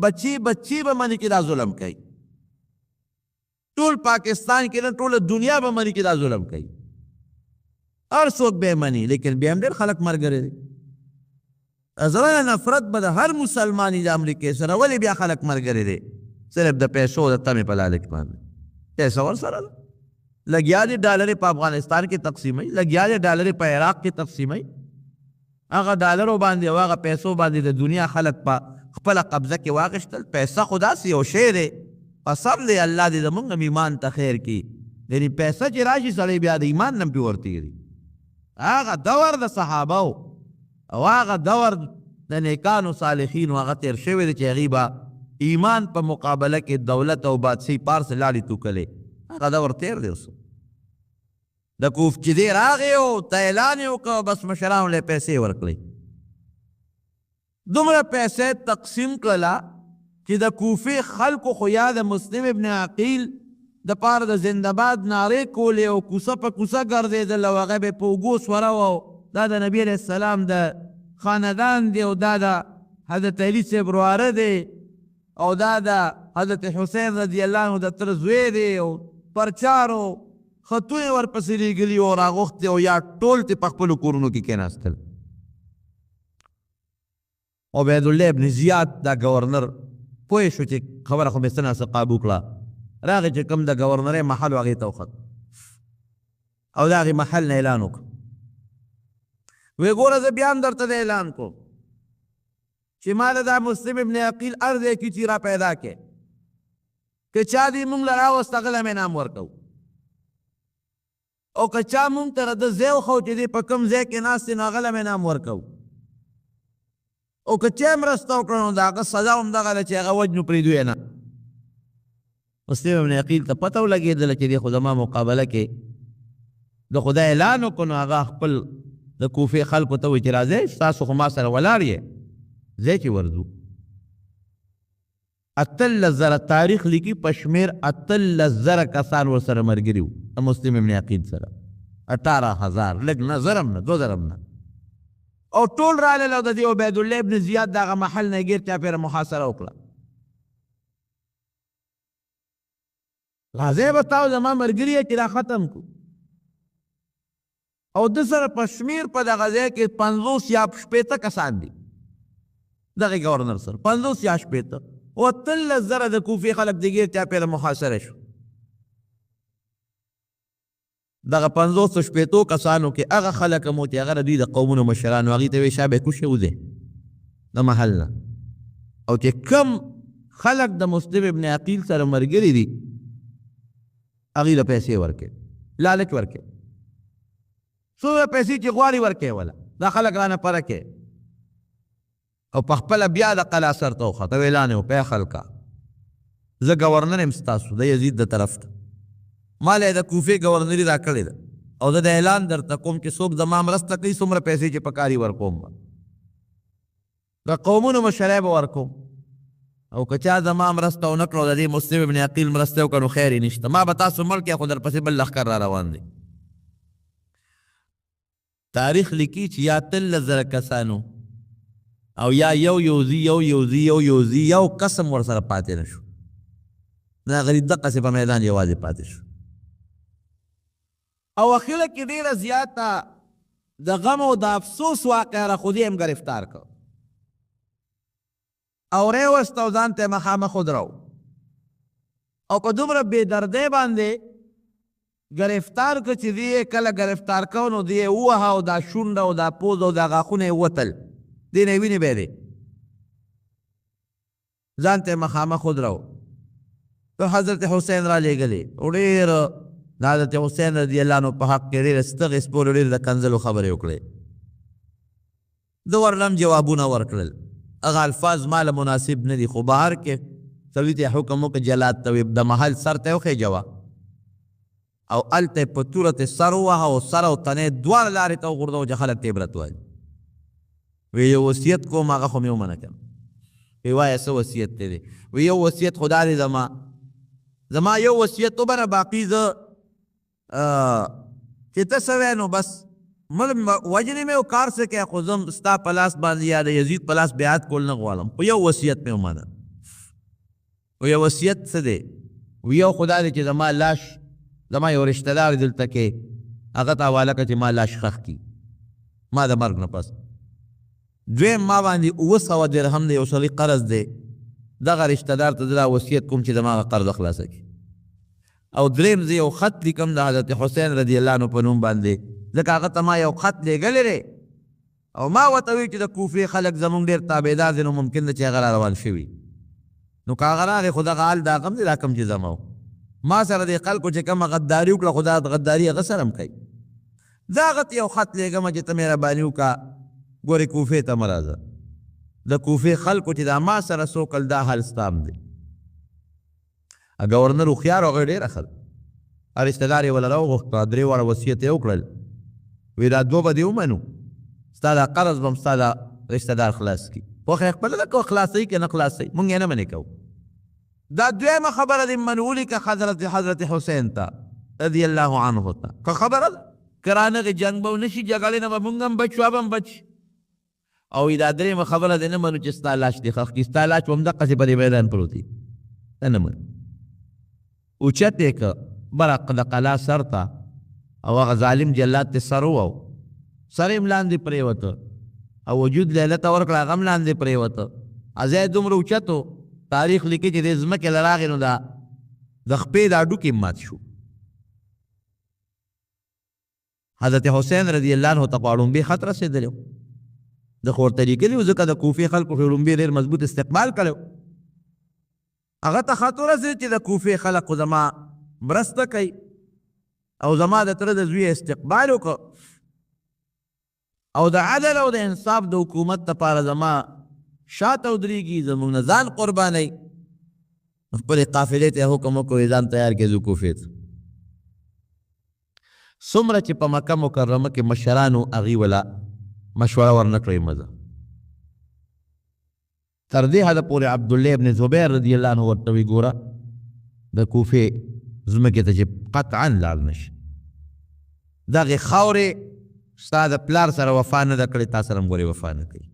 بچي به مني کې دا ظلم کوي. ټول پاکستان کې نه ټوله دنیا به مني کې دا ظلم کوي. هر څوک به مني، لیکن بیا هم ډېر خلک ملګري دي. زړه نفرت به د هر مسلماني د امریکې سره ولې بیا خلک ملګري دي؟ صرف د پیسو د تمې په لالچ باندې. پیسه ورسره ده، لګیا دي ډالرې په افغانستان کې تقسیموي، لګیا دي ډالرې په عراق کې تقسیموي. هغه ډالرو باندې او هغه پیسو باندې د دنیا خلک په خپله قبضه کې واخیستل. پیسه خو داسې یو شی دی، قسم دی الله دې زمونږ هم ایمان ته خیر کړي. یعنې پیسه چې راشي سړی بیا د ایمان نه پې ورتېري. هغه دور د صحابو او هغه دور د نیکانو صالحینو هغه تېر شوی دی چې هغې به ایمان په مقابله کې دولت او بادشاهي پارس لاړې توکلې. هغه دور تېر دی. اوس د کوف چې دی راغی او ته اعلان یې وکړه بس مشرانو له پیسې ورکړئ. دومره پیسې تقسیم کړله چې د کوفې خلکو خو یا د مسلم ابن عقیل د پاره د زنده‌باد نارې کولې او کوڅه په کوڅه ګرځېدل او هغه به په اوږو سوره و. دا د نبي علیه السلام د خاندان دی او دا د حضرت علي صاحب وراره دی او دا د حضرت حسین رضی الله عنه د تره زوی دی او پرچارو خطونه ورپسې لېږلي او راغوښتې او یا ټول ترې په خپلو کورونو کې کېناستل. عبیدالله ابن زیاد دا ګورنر پوه شو چې خبره خو مې څه ناڅه قابو کړه. راغی چې کوم د ګورنرۍ محل و هغې ته وخت او د هغې محل نه اعلان وکړ. وی ګوره زه بیا هم درته د اعلان کوم چې ما له دا مسلم ابن عقیل هر ځای کې چې را پیدا کې که چا دې مونږ له راوست هغه له مې انعام ورکوو او که چا مونږ ته د ځای وښو چې دې په کوم ځای کې ناست دی نو هغه له مې انعام ورکوو او که چا یې مرسته وکړه نو د هغه سزا هم دغه ده چې هغه وجنو پرېږدو یې نه. مسلم ابن عقیل ته پته ولګېدله چې دې خو زما مقابله کې د خدای اعلان وکړو نو هغه خپل د کوفې خلکو ته وایي چې راځئ ستاسو خو ما سره ولاړ یې ځای چې ورځو. 18,000 تاریخ لیکي په شمېر 18,000 کسان ورسره ملګري وو د مسلم ابن عقیل سره. 18,000 لږ نه، زر هم نه، 2,000 هم نه. او ټول رالل او د دې عبیدالله ابن زیاد د هغه محل نه یې ګیر چاپېره محاصره وکړه. راځئ به تاسو زما ملګري یې چې دا ختم کړو. او د سره په شمیر په دغه ځای کې 50 یا 60 کسان دي دغه ګورنر سره 50 یا 60 او 13,000 د کوفې خلک دګیر چاپېره محاصره شو. دغه 50 شپېتو کسانو کې هغه خلک هم چې هغه د دوی د قومونو مشرانو هغوی ته وایي شا به کوشي وځئ د محل نه. او چې کم خلک د مسلم ابن عقیل سره ملګري دي هغوی له پیسې ورکړي لالچ ورکړي څومره پیسې چې غواړي ورکړي وله دا خلک رانه پره کړي او په خپله بیا د قلا سر ته وخته اعلان یې وکړی خلکه زه ګورنر یم ستاسو د یزید د طرف ته ما له د کوفې ګورنري راکړې ده او زه د اعلان درته کوم چې څوک زما مرسته کوي څومره پیسې چې په کار یې ورکوم به د قومونو مشری به ورکوم او که چا زما مرسته ونه کړو د دې مسلم ابن عقیل مرسته وکړه نو خیر یې نشته ما به تاسو مړ کړئ خو درپسې بل لښکر را روان دی. تاریخ لیکي چې یا 13,000 کسانو او یا یو قسم ورسره پاتې نه شو دا غریب دقسې په میدان یوازې پاتې شو. او اخره کې ډېره زیاته د غم او د افسوس واقعه را خو دې هم ګرفتار کړ او ریوست او ځان ته مخامخ ودرو او په دومره بې دردۍ باندې ګرفتار کړ چې دې کله ګرفتار کړ نو دې ووهه او دا شونډه او دا پوز او دا غاښونه یې وتل دې نه وینې به دی ځان ته مخامخ ودرو. تو حضرت حسین را لېږلې او ډېر د حضرت حسین رضی الله عنه په حق کې ډېرې ستغې سپورې ډېرې د کنځلو خبرې وکړې د ورلم جوابونه ورکړل هغه الفاظ ما له مناسب نه دي خو بهر کې سړي ته حکم وکړه جلاد ته د محل سر ته وخېجوه او هلته یې په توره ته سر ووهه او سر او تنې دواړه لارې ته وغورځوه چې خلک ته عبرت وایي. وی یو وصیت کوم هغه خو مې ومنه کړم. وی وایه څه وصیت دی وی یو وصیت خو دا دی زما یو وصیت وبنه باقي زه چې ته څه وی نو بس وجنې مې او کار څه کوې خو زه ستا په لاس باندې یا د یزید په لاس بیعت کول نه غواړم خو یو وصیت مې ومنه. و یو وصیت څه دی وی یو خو دا دی چې زما لاش زما یو رشته دار دلته کې هغه ته حواله کړه چې ما لاش ښخ کړي ما د مرګ نه پس. دویم ما باندې 900 درهم د یو سړي قرض دی دغه رشته دار ته دا وصیت کوم چې زما هغه قرض خلاصه کړي. او دریم زه یو خط لیکم د حضرت حسین رضی الله عنه په نوم باندې ځکه هغه ته ما یو خط لیږلی دی او ما ورته وایي چې د کوفې خلک زمونږ ډېر تابعدار دي نو ممکن ده چې هغه را روان شوي نو که هغه راغی خو دغه حال د هغه هم دی دا کوم چې زما و ما سره د خلکو چې کومه غداري وکړه خو دا غداري هغه سره هم کوي. زه هغه ته یو خط لیږم چې ته مهرباني وکړه ګورې کوفې ته مه راځه د کوفې خلکو چې دا ما سره سوکل دا حال ستا هم دی. ګورنر هوښیار او هغه ډېره ښه ده رشته دار یې وله راوغوښته 3 واړه وصیت یې وکړل وی دا 2 به دې ومنو ستا دا قرض به هم ستا دا رشته دار خلاص کړي خوښه یې خپله ده که خلاصوي که نه خلاصوي مونږ یې نه منې کوو. دا دویمه خبره دې منولي که حضرت حسین ته رضی الله عنه ته که خبره ده که رانغې جنګ به ونه شي جګړې نه به مونږ هم بچ شو به هم بچ او دا درېیمه خبره دې نه منو چې ستا لاش دې ښخ کړي ستا لاش به هم دقسې په دې میدان پروت وي ته نه منو. اوچت یې که بره د قلا سر ته او هغه ظالم جلاد ته سر ووو سر یې هم لاندې پرېوته او وجود لیله ته ورکړه هغه هم لاندې پرېوته ځای دومره اوچت و تاریخ لیکي چې دې ځمکې له راغې نو د خپې دا ډوکې مات شو. حضرت حسین رضی الله عنه ته په اړومبې خط رسېدلی و د خو ورته لیکلي و ځکه د کوفې خلکو اړومبې ډېر مضبوط استقبال کړی و هغه ته خط ورسېد چې د کوفې خلک خو زما مرسته کوي او زما د تره د زوی استقبال وکړه او د عدل او د انصاف د حکومت دپاره زما شاته ودرېږي زموږ نه ځان قربانوي خپلې قافلې ته یې حکم وکړو ځان تیار کړې ځو کوفې ته. څومره چې په مکه مکرمه کې مشرانو هغوی وله مشوره ورنه کړئ مزه تر دې حده پورې عبدالله ابن زبیر رضی الله عنه ورته وی ګوره د کوفې ځمکې ته چې قطعا لاړ نشي دغې خاورې ستا د پلار سره وفا نه ده کړې تا سره هم ګورې وفا نه کوي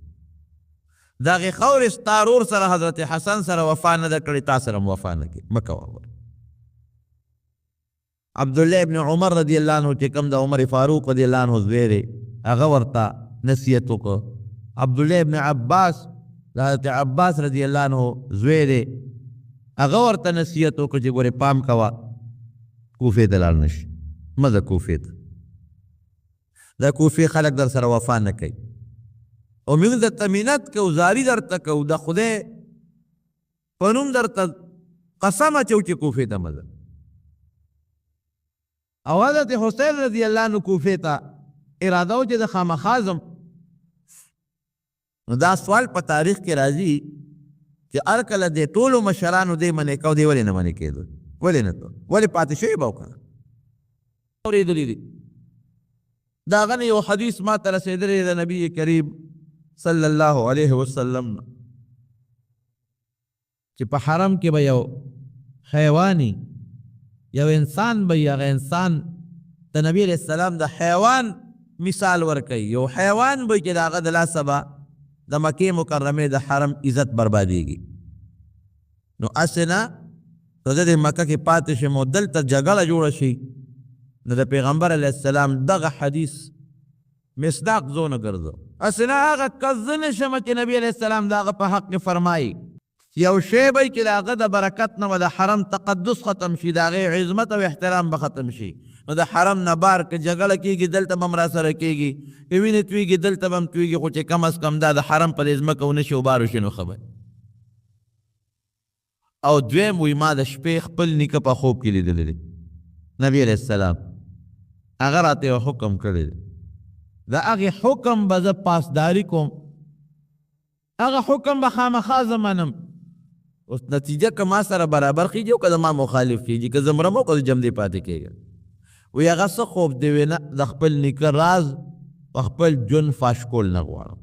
دغې خاورې ستا ورور سره حضرت حسن سره وفا نه ده کړې تا سره هم وفا نه کوي مه کوه عبدالله ابن عمر رضی الله عنه چې کوم د عمر فاروق رضی الله عنه زوی دی هغه ورته نصیحت وکړ. عبدالله ابن عباس د حضرت عباس رضی الله عنه زوی دی هغه ورته نصیحت وکړ چې ګورې پام کوه کوفې ته لاړ نشي مه ځه کوفې ته. دا کوفې خلک در سره وفا نه کوي او موږ درته منت کوو زاري درته کوو د خدای په نوم درته قسم اچو چې کوفې ته مه ځه. او حضرت حسین رضی الله عنه کوفې ته اراده و چې د خامخا ځم. نو دا سوال په تاریخ کې راځي چې هر کله د ټولو مشرانو دی منې کو دی ولې نه منې کېدل ولې نه ته ولې پاتې شوي به وکړه اورېدلي دي. د هغه نه یو حدیث ما ته رسېدلی د نبي کریم صلی الله علیه وسلم نه چې په حرم کې به یو حیواني یو انسان به هغه انسان د نبی علیه السلام د حیوان مثال ورکوي. یو حیوان به چې د هغه د لاسه به د مکې مکرمې د حرم عزت بربادېږي. نو هسې نه که زه د مکه کې پاتې شم او دلته جګړه جوړه شي نو د پیغمبر علیه السلام دغه حدیث مصداق زه نه ګرځو. هسې نه هغه کس زه نشم چې نبي علیه السلام د هغه په حق کې فرمایي یو شی به چې د هغه د برکت نه به د حرم تقدس ختم شي د هغې عظمت او احترام به ختم شي. نو د حرم نه بار که جګړه کېږي دلته به هم راسره کېږي که وینې تویږي دلته به هم تویږي خو چې کم از کم دا د حرم په دې ځمکه ونه شي وبارو شي نو خبر. او دویم وی ما د شپې خپل نیکه په خوب کې لیدلی دی نبي علیه السلام هغه راته یو حکم کړی دی د هغې حکم به زه پاسداري کوم هغه حکم به خامخا زه منم. اوس نتیجه که ما سره برابر خیږي او که د ما مخالف خیږي که زه مرم او که زه جمدې پاتې کېږم. وی هغه څه خوب دی وی نه د خپل نیکه راز په خپل ژوند فاش کول نه غواړم.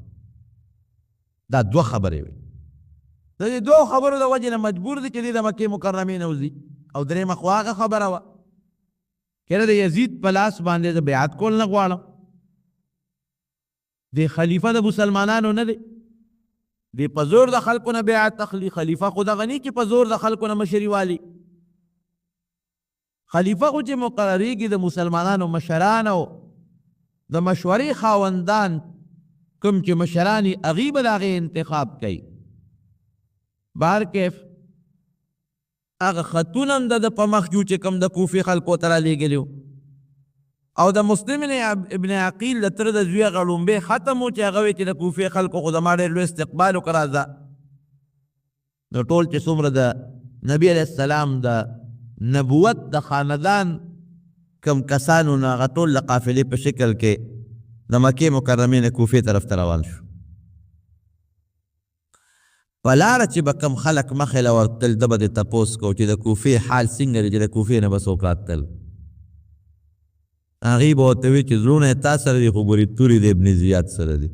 دا دوه خبرې وي د دې دوه خبرو د وجې نه مجبور دی چې دی د مکې مکرمې نه وځي. او درېیمه خو هغه خبره وه که د یزید په لاس باندې د بیعت کول نه غواړم. دی خلیفه د مسلمانانو نه دی دی په زور د خلکو نه بیعت اخلي. خلیفه خو دغه نه چې په زور د خلکو نه مشري والي. خلیفه خو چې مقرریږي د مسلمانانو مشران او د مشورې خاوندان کوم چې مشران یې هغوی به د هغې انتخاب کوي. بهر کیف هغه خطونه هم د په مخ جو چې کوم د کوفې خلکو ته رالیږلي او د مسلم ابن عقیل د تره د زوی هغه لومبی ختم و چې هغه وی چې د کوفې خلکو خو زما ډېر لوی استقبال وکړه راځه. نو ټول چې څومره د نبي علیه السلام د نبوت د خاندان کم کسانو نه هغه ټول د قافلې په شکل کې د مکې مکرمې نه کوفې طرف ته روان شو. په لاره چې به کم خلک مخې له ورتل ده به دې تپوس کو چې د کوفې حال څنګه دی چې د کوفې نه به څوک راتلل. هغوی به ورته وي چې زړونه یې تا سره دي خو ګورې تورې د ابن زیاد سره دي.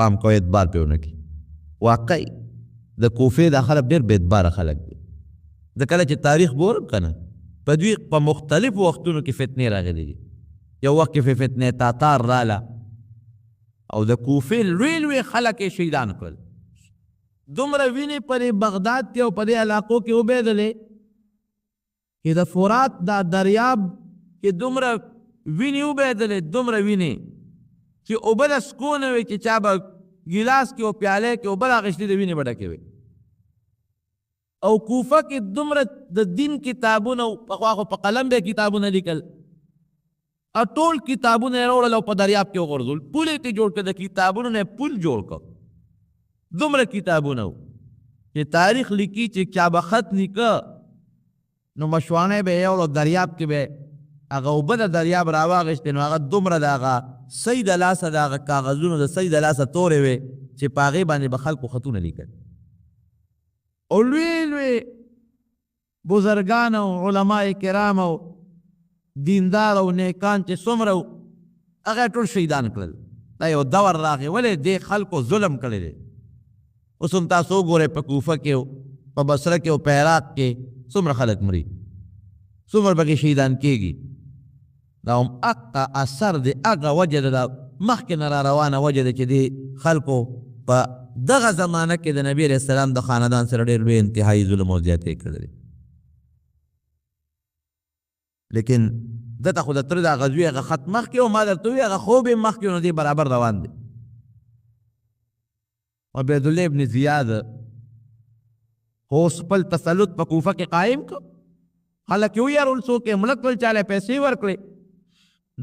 پام کوئ اعتبار پرې ونه کړي. واقعي د کوفې دا خلک ډېر بې اعتباره خلک دي. د کله چې تاریخ ګورم که نه په دوی په مختلفو وختونو کې فتنې راغلي دي. یو وخت کې فتنې تاتار راله او د کوفې لوی لوی خلک یې شهیدان کړل. دومره وینې په بغداد کې او په دې علاقو کې وبهېدلې چې د فرات دا دریاب کې دومره وینې وبهېدلې دومره وینې چې اوبه د سکو نه وې چې چا به ګیلاس کې او پیالې کې اوبه راغشتې د وینې به ډکې وې. او کوفه کې دومره د دین کتابونه پخوا خو په قلم به کتابونه لیکل او ټول کتابونه یې راوړل او په دریاب کې وغورځول. پول یې جوړ کړ د کتابونو نه پول جوړ کړ. دومره کتابونه و چې تاریخ لیکي چې چا به خط نیکه نو مشوانه به یې وړو دریاب کې به هغه اوبه د دریاب راواغېستې نو هغه دومره د هغه سی د لاسه د هغه کاغذونو د سی د لاسه تورې وې چې په هغې باندې به خلکو خطونه لیکل. او لوی لوی بزرگان او علماء کرام او دیندار او نیکان چې څومره و هغه ټول شهیدان کړل. دا یو دور راغی ولې دې خلکو ظلم کړی دی. اوس هم تاسو وګورئ په کوفه کې او په بصره کې او په عراق کې څومره خلک مري څومره پکې شهیدان کېږي. دا هم هغه اثر دی هغه وجه ده مخکې نه را روانه وجه ده چې دې خلکو په دغه زمانه کې د نبی علیه السلام د خاندان سره ډېر لوی انتهایي ظلم او زیاتې کړی. لیکن دته خو د تره دا غزوې هغه خط مخکې و، ما درته ووایي هغه خوب یې مخکې و، نو دی برابر روان دی. عبیدالله ابن زیاد خو اوس خپل تسلط په کوفه کې قایم کړ. خلک یې ویارول، څوک یې مړه کړل، چاله پیسې ورکړې،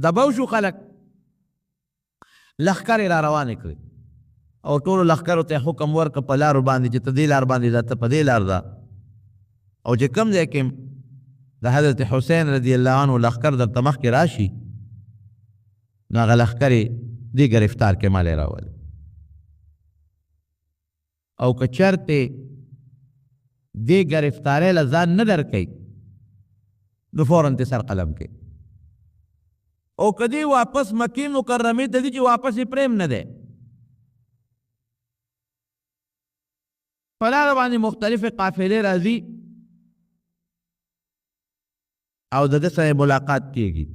دباو شو خلک. لښکر یې را روانې کړې او ټولو لښکرو ته یې حکم ورکړ په لارو باندې چې ته دې لار باندې ځه، ته په دې لار ځه. او چې کوم ځای کې د حضرت حسین رضی الله عنه لښکر درته مخکې راشي، نو هغه لښکر یې دې ګرفتار کې مالې راولي. او که چرتې دې ګرفتارۍ له ځان نه درکوي، نو فوراً ته سر قلم کې. او که دې واپس مکې مکرمې ته ځي چې واپس یې پرېم نه دی. په لاره باندې مختلفې قافلې راځي او د ده سره ملاقات کېږي.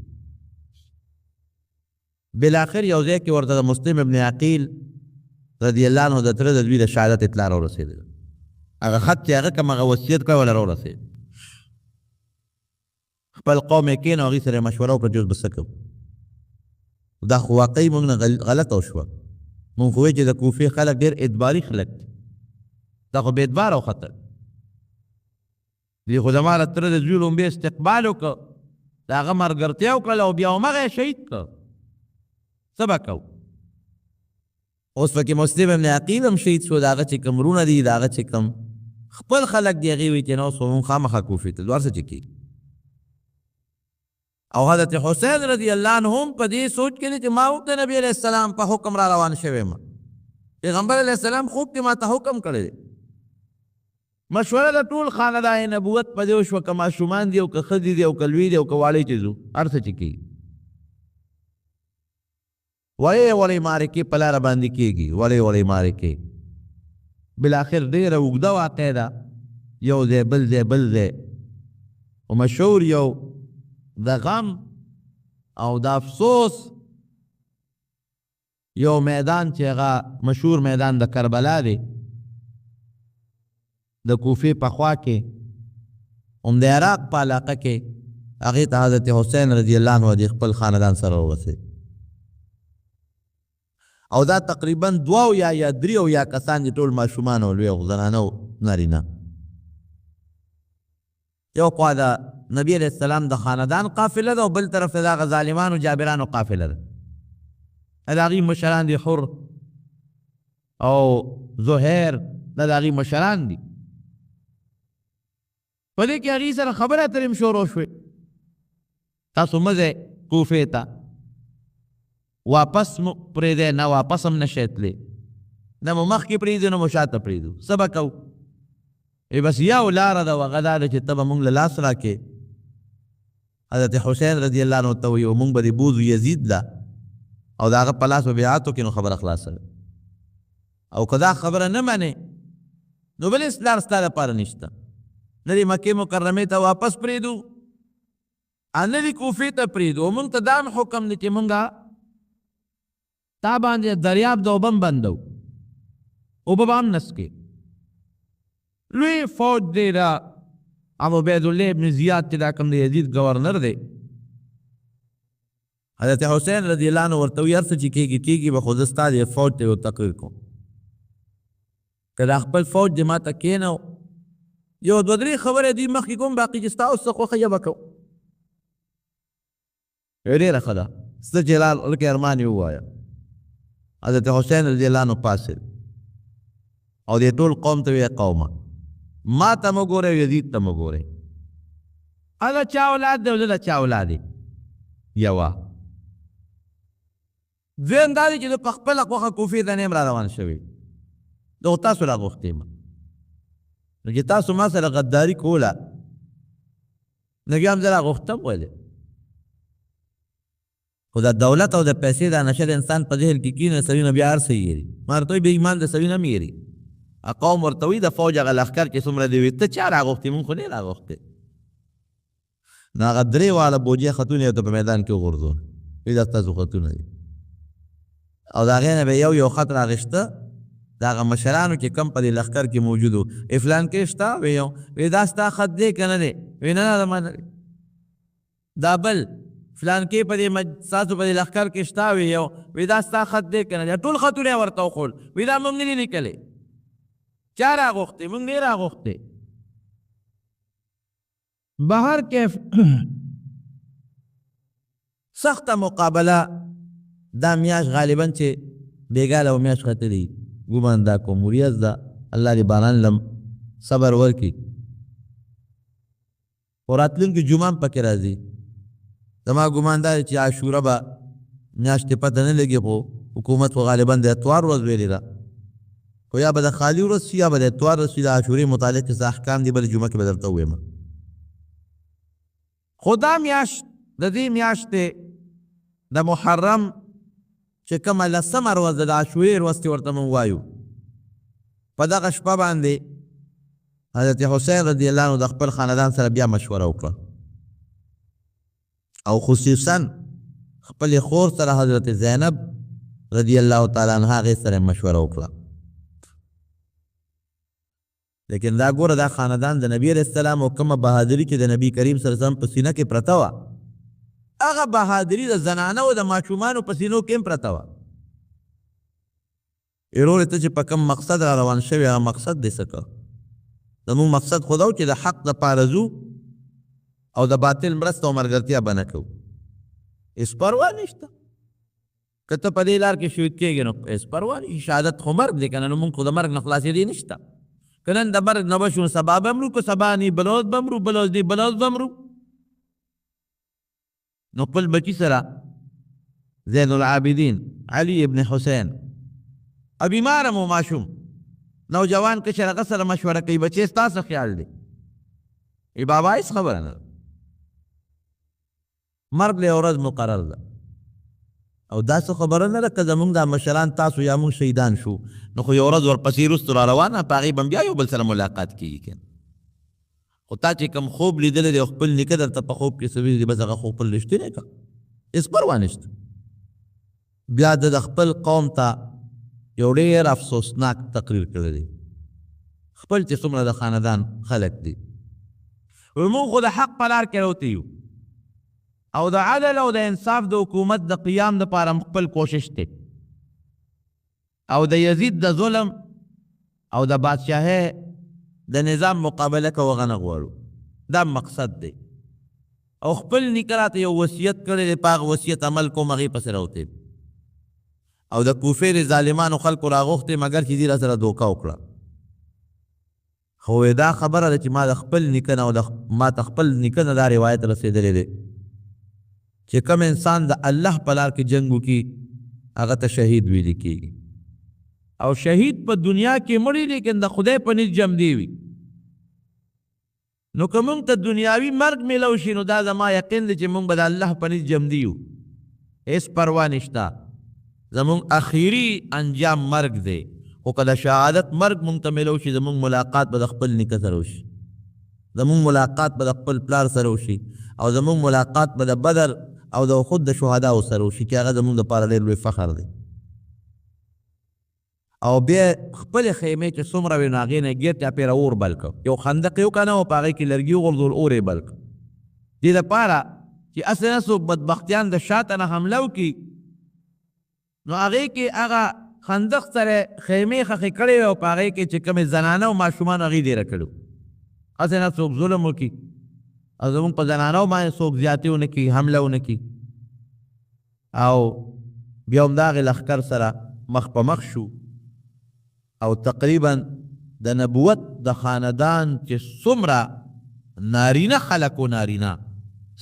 بالاخر یو ځای کې ورته د مسلم ابن عقیل رضی الله عنه د تره د دوی د شهادت اطلاع راورسېدله. هغه خط چې هغه کوم هغه وصیت کړی وله راورسېد. خپل قوم یې کېنو، هغوی سره یې مشوره وکړه چې اوس به څه کوو. دا خو واقعي موږ نه غلطه وشوه. موږ خو وایو چې د کوفې خلک ډېر اعتباري خلک دي، دا خو بې اعتباره وختل. دې خو زما د تره د زوی لومبې استقبال وکړه، د هغه ملګرتیا وکړله او بیا همغه یې شهید کړه. څه به کوو؟ اوس پکې مسلم ابن عقیل هم شهید شو. د هغه چې کوم وروڼه دي، د هغه چې کوم خپل خلک دي، هغې وایي چې نه اوس خو مونږ خامخا کوفې ته ځو، هر څه چې کېږي. او حضرت حسین رضی الله عنه هم په دې سوچ کې دی چې ما هم د نبي علیه السلام په حکم را روان شوی یم. پیغمبر علیه السلام خوب کې ما ته حکم کړی دی. مشوره د ټول خاندان نبوت په دې وشوه، که ماشومان دي او که ښځې دي او که لوی دي او که واړی چې ځو، هر څه چې کېږي. ولې معرکې په لاره باندې کېږي، ولې معرکې. بالاخر ډېره اوږده واقع ده، یو ځای بل ځای بل ځای، او مشهور یو د غم او د افسوس یو میدان چې هغه مشهور میدان د کربلا دی، د کوفې په خوا کې هم د عراق په علاقه کې، هغې ته حضرت حسین رضی الله عنه د خپل خاندان سره ورسېد. او دا تقریبا 2 یا 3 کسان دي، ټول ماشومان او لوی او زنانه او نارینه. یو خوا د نبی علیه السلام د خاندان قافله ده او بل طرف ته د هغه ظالمانو جابرانو قافله ده. د هغې مشران دي حر او زهیر، دا د هغې مشران دي. په دې کې هغې سره خبره اترې هم شروع شوې، تاسو مه ځئ کوفې ته، واپس مو پرېږدی، نه واپس هم نشئ تللی، نه مو مخکې پرېږدو نه مو شاته پرېږدو، څه به کوو؟ بس یو لاره ده، هغه دا ده چې ته به مونږ له لاس راکې. حضرت حسین رضی الله عنه ته وایي او مونږ به دې بوځو یزید له، او د هغه په لاس به بیعت وکړي، نو خبره خلاصه ده. او که دا خبره نه منې، نو بل هېڅ لار ستا لپاره نشته. نه دې مکې مکرمې ته واپس پرېږدو، نه دې کوفې ته پرېږدو. او مونږ ته دا هم حکم دی چې مونږ تا باندې دریاب د اوبه هم بندو، اوبه به هم نسکې. لوی فوج دی د عبیدالله ابن زیاد چې دا کوم د یزید گورنر دی. حضرت حسین رضی الله عنه ورته وایي هر څه چې کېږي کېږي، به خو زه ستا د فوج ته یو تقریر کوم. که دا خپل فوج دې ما ته کېنو، یو 2-3 خبرې دوی مخکې کوم، باقي چې ستا اوس څه خوښه یې به کوو. ډېره ښه ده، څه چې لکه ارمان یې ووایه. حضرت حسین رضی الله عنه پاڅېد او دې ټول قوم ته ویې قومه، ما ته مه ګورئ، یزید ته مه ګورئ. هغه چا اولاد دی او زه د چا اولاد یې؟ یوه. دویم دا دی چې زه په خپله خوښه کوفې ته نه یم را روان شوی، زه خو تاسو را غوښتی یم. نو چې تاسو ما سره غداري کوله، نو بیا هم زه را غوښتم ولې؟ خو د دولت او د پیسې دا نشه د انسان په ذهن کې کېنه، سړي نه بیا هر څه یېري. ما ورته وایي بې ایمان د سړي نه هم یېري. قوم ورته وایي د فوج هغه لښکر چې څومره دی، وایي ته چا را غوښتې؟ مونږ خو نه یې را غوښتې. نو هغه 3 واړه بوجۍ خطونه یې ورته په میدان کې وغورځول، وایي دا ستاسو خطونه دي. او د هغې نه به یو خط راغېسته، د هغه مشرانو چې کم په دې لښکر کې موجود وو، فلان کې شته؟ وایي دا ستا خط دی که نه دی؟ وایي نه نه ما نه دی. دا بل فلان کې په دې ستاسو په دې لښکر کې شته وي یو وي دا ستا خط دی که نه ټول خطونه یې ورته وښول وي دا موږ نه دي لیکلی چا راغوښتې موږ نه یې راغوښتې بهر کیف سخته مقابله دا میاشت غالبا چې بېګاله و میاشت ختلي ګومان دا کوم وریځ ده الله دې باران لم صبر ورکړي خو راتلونکي جمعه هم پکې راځي زما ګمان دا دی چې عاشوره به میاشتې پته نه لګي خو حکومت خو غالبا د اتوار ورځ ویلې ده خو یا به د خالي ورځ شي یا به د اتوار ورځ شي د عاشورې متعلق څه احکام دي بلې جمعه کې به درته ووایم خو دا میاشت د دې میاشتې د محرم چې کومه لسمه ورځ ده د عاشورې ورځ چې ورته موږ وایو په دغه شپه باندې حضرت حسین رضی الله عنه د خپل خاندان سره بیا مشوره وکړه او خصوصا خپل خور سره حضرت زینب رضی الله تعالی عنها هغې سره مشوره وکړه لیکن دا ګوره دا خاندان د نبی علیه السلام او کومه بهادري چې د نبی کریم صلی الله علیه وسلم په سینه کې پرته وه هغه بهادري د زنانه او د ماشومانو په سینو کې هم پرته وه ایرولې ته چې په کوم مقصد را روان شوی هغه مقصد دې څه که زموږ مقصد خو دا و چې د حق دپاره ځو او د باطل مرسته او ملګرتیا به نه کوو هېڅ پروا نشته که ته په دې لار کې شهید کېږې نو هېڅ پروا نشته شهادت خو مرګ دی که نه نو مونږ خو د مرګ نه خلاصېدی نشته که نن د مرګ نه بشو سبا به مرو که سبا نی بلوز به مرو بلوز دی بلوز به مرو نو خپل بچي سره زین العابدین علي ابن حسین بیماره مو ماشوم نوجوان کشر هغه سره مشوره کوي بچې ستاسو خیال دی ای بابا هېڅ خبره نه ده مرګ له ورځ مقرر ده او داسې خبره نه ده که زموږ دا مشران تاسو یا موږ شهیدان شو نو خو یو ورځ ورپسې وروستو را روانه په هغې به بیا یو بل سره ملاقات کېږي که خو تا چې کوم خوب لیدلی دی خپل نیکه درته په خوب کې څه ویلي دي بس هغه خوب خپل رښتینی که هېڅ پروا نشته بیا د خپل قوم ته یو ډېر افسوسناک تقریر کړی دی خپل چې څومره د خاندان خلک دي موږ خو د حق په لار کې راوتي یو او د عدل او د انصاف د حکومت د قیام دپاره خپل کوشش دی او د یزید د ظلم او د بادشاهۍ د نظام مقابله که هغه نه غواړو دا مقصد دی او خپل نیکه راته یو وصیت کړی دی په هغه وصیت عمل کوم هغې پسې راوتې او د کوفې د ظالمانو خلکو راغوښتې مګر چې دې را سره دوکه وکړه خو دا خبره ده چې ما د خپل نیکه نه او ما ته خپل نیکه نه دا روایت رسېدلی دی چې کوم انسان د الله په لار کې جنګ وکړي هغه ته شهید ویلي کېږي او شهید په دنیا کې مړي لیکن د خدای په نس جمدي وي نو که موږ ته دنیاوي مرګ میلو شي نو دا زما یقین دی چې موږ به د الله په نس جمدي یو هېڅ پروا نشته زمونږ اخیری انجام مرګ دی خو که د شهادت مرګ موږ ته میلو شي زمونږ ملاقات به د خپل نیکه سره وشي زمونږ ملاقات به د خپل پلار سره وشي او زمونږ ملاقات به د بدر او د احد د شهداو سره وشي چې هغه زمونږ دپاره ډېر لوی فخر دی او بیا خپلې خیمې چې څومره وي نو هغې نه ګیر چاپېره اور بل کړه یو خندق یې وکنه او په هغې کې لرګي وغورځول اور یې بل کړه دې دپاره چې هسې نه څوک بدبختیان د شاته نه حمله وکړي نو هغې کې هغه خندق سره خیمې خښې کړې وې او په هغې کې چې کومې زنانه او ماشومان هغې ډېره کړي هسې نه څوک ظلم وکړي او زمونږ په زنانو باندې څوک زیاتې ونه کړي حمله ونه کړي او بیا هم د هغې لښکر سره مخ په مخ شو او تقریبا د نبوت د خاندان چې څومره نارینه خلک و نارینه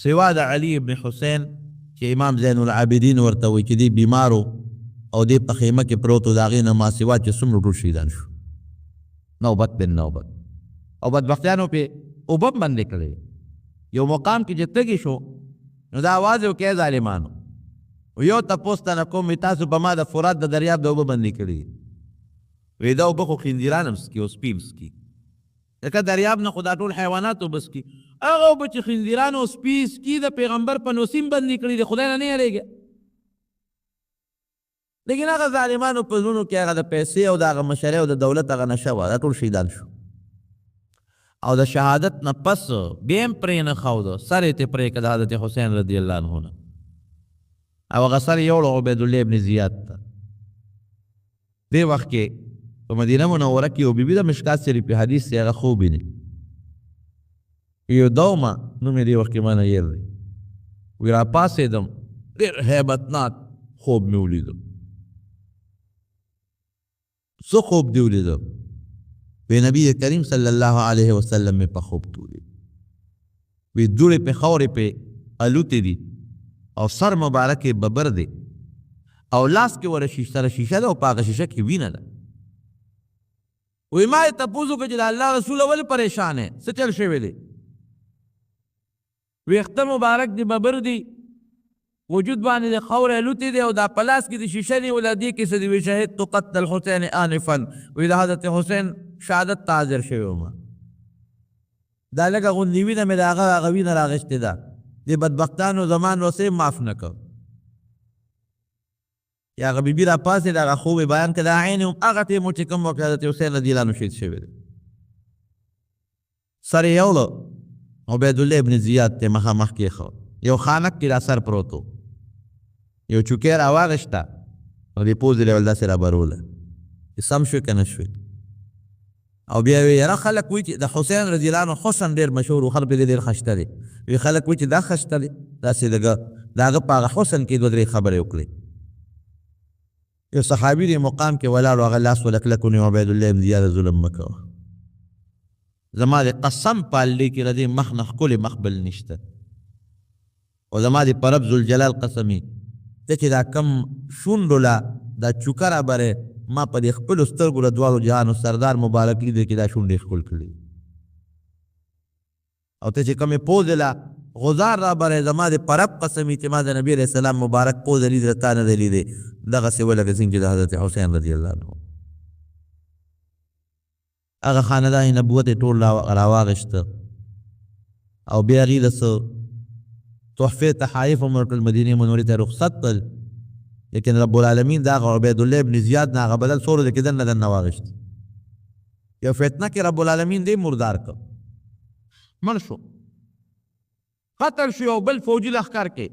سوا د علي ابن حسین چې امام زین العابدین ورته وایي چې دی بیمارو او دی په خیمه کې پروت و د هغې نه ما سوا چې څومره ټول شهیدان شو نوبت بن نوبت او بدبختیانو پې اوبه بندې کړې یو مقام کې چې تږي شو نو دا آواز یې وکړی ظالمانو یو تپوس ته نه کوم تاسو په ما د فرات د دریاب د اوبه بندې کړي وی دا اوبه خو خندیران هم څکي او سپي هم څکي لکه دریاب نه خو دا ټول حیوانات اوبه څکي هغه اوبه چې خندیران او سپي څکي د پیغمبر په نوسیم بندې کړي د خدای نه نه یېرېږي لیکن هغه ظالمانو په زړونو کې هغه د پیسې او د هغه مشرۍ او د دولت هغه نشه وه دا ټول شهیدان شو او د شهادت نه پس بیا هم پرې نه ښود سر یې ترې پرې کړه د حضرت حسین رضی الله عنه نه او هغه سر یې یوړ عبیدالله ابن زیاد ته دې وخت کې په مدینه منوره کې یو بیبي د مشکات شریف په حدیث کې هغه خوب ویني یو دومه نوم یې دې وخت کې ما نه هېر دی وی راپاڅېدم ډېر هیبتناک خوب مې ولیدو څه خوب دې ولیدو وی نبی کریم صلی الله علیه وسلم مې په خوب کې ولید وی دوړې پې خاورې پې الوتې دي او سر مبارک یې ببر دی او لاس کې ور سره شیشه ده او په هغه شیشه کې وینه ده وی ما یې تپوس وکړه چې د الله رسوله ولې پریشان یې څه چل شوی دی ویښته مبارک دی ببر دی وجود باندې د خاورې الوتې دی او دا په لاس کې د شیشه نیوله دې کې څه دی وی شهدت قتل الحسین آنفا وی د حضرت حسین شهادت ته حاضر شوی وم دا لږه غوندې وینه مې د هغه وینه راغشتې ده دې بدبختانو زمان وسې معاف نه کړ یا هغه بیبي راپاڅېد هغه خوب یې بیان کړه دا عین هم هغه ټیم و چې کوم وخت حضرت حسین رضی الله عنه شهید شوی دی سر یې یوړه عبیدالله ابن زیاد ته مخامخ کېښود یو خانک کې را سر پروت و یو چوکۍ راواغېسته او دې پوزې له یې داسې رابروله چې سم شوې که نه شوې او بیا وی یاره خلک وایي چې د حسین رضی الله عنه حسن ډېر مشهور و خلک پرې ډېر خشته دی وی خلک وایي چې دا خشته دی داسې د هغه په هغه حسن کې دوه درې خبرې وکړې یو صحابي دی مقام کې ولاړ و هغه لاس ولکلک ونیو عبیدالله ابن زیاد ظلم مه کوه زما د قسم په الله کې ردې مخ نه ښکلې مخ بل نشته او زما د په رب ذوالجلال قسمي ته چې دا کم شونډو لا دا چوکه رابرې ما په دې خپلو سترګو له دواړو جهانو سردار مبارک لیدل کې دا شونډې ښکل کړي او ته چې کومې پوزې لا غزار رابرې زما د په رب قسمي چې ما د نبي علیه السلام مبارک پوزه لیدله تا نه دی لیدې دغسې ولکه څنګه چې د حضرت حسین رضی الله عنه هغه خاندان نبوت یې ټول راواغېسته او بیا هغې له څه تحفې تحایف هم ورکړل مدینې منورې ته رخصت کړل لیکن رب العالمین د هغه عبیدالله ابن زیاد نه هغه بدل سورو د کې دننه دننه واغېست یو فتنه کې رب العالمین دې مردار کړ مړ شو قتل شو یو بل فوجي لښکر کې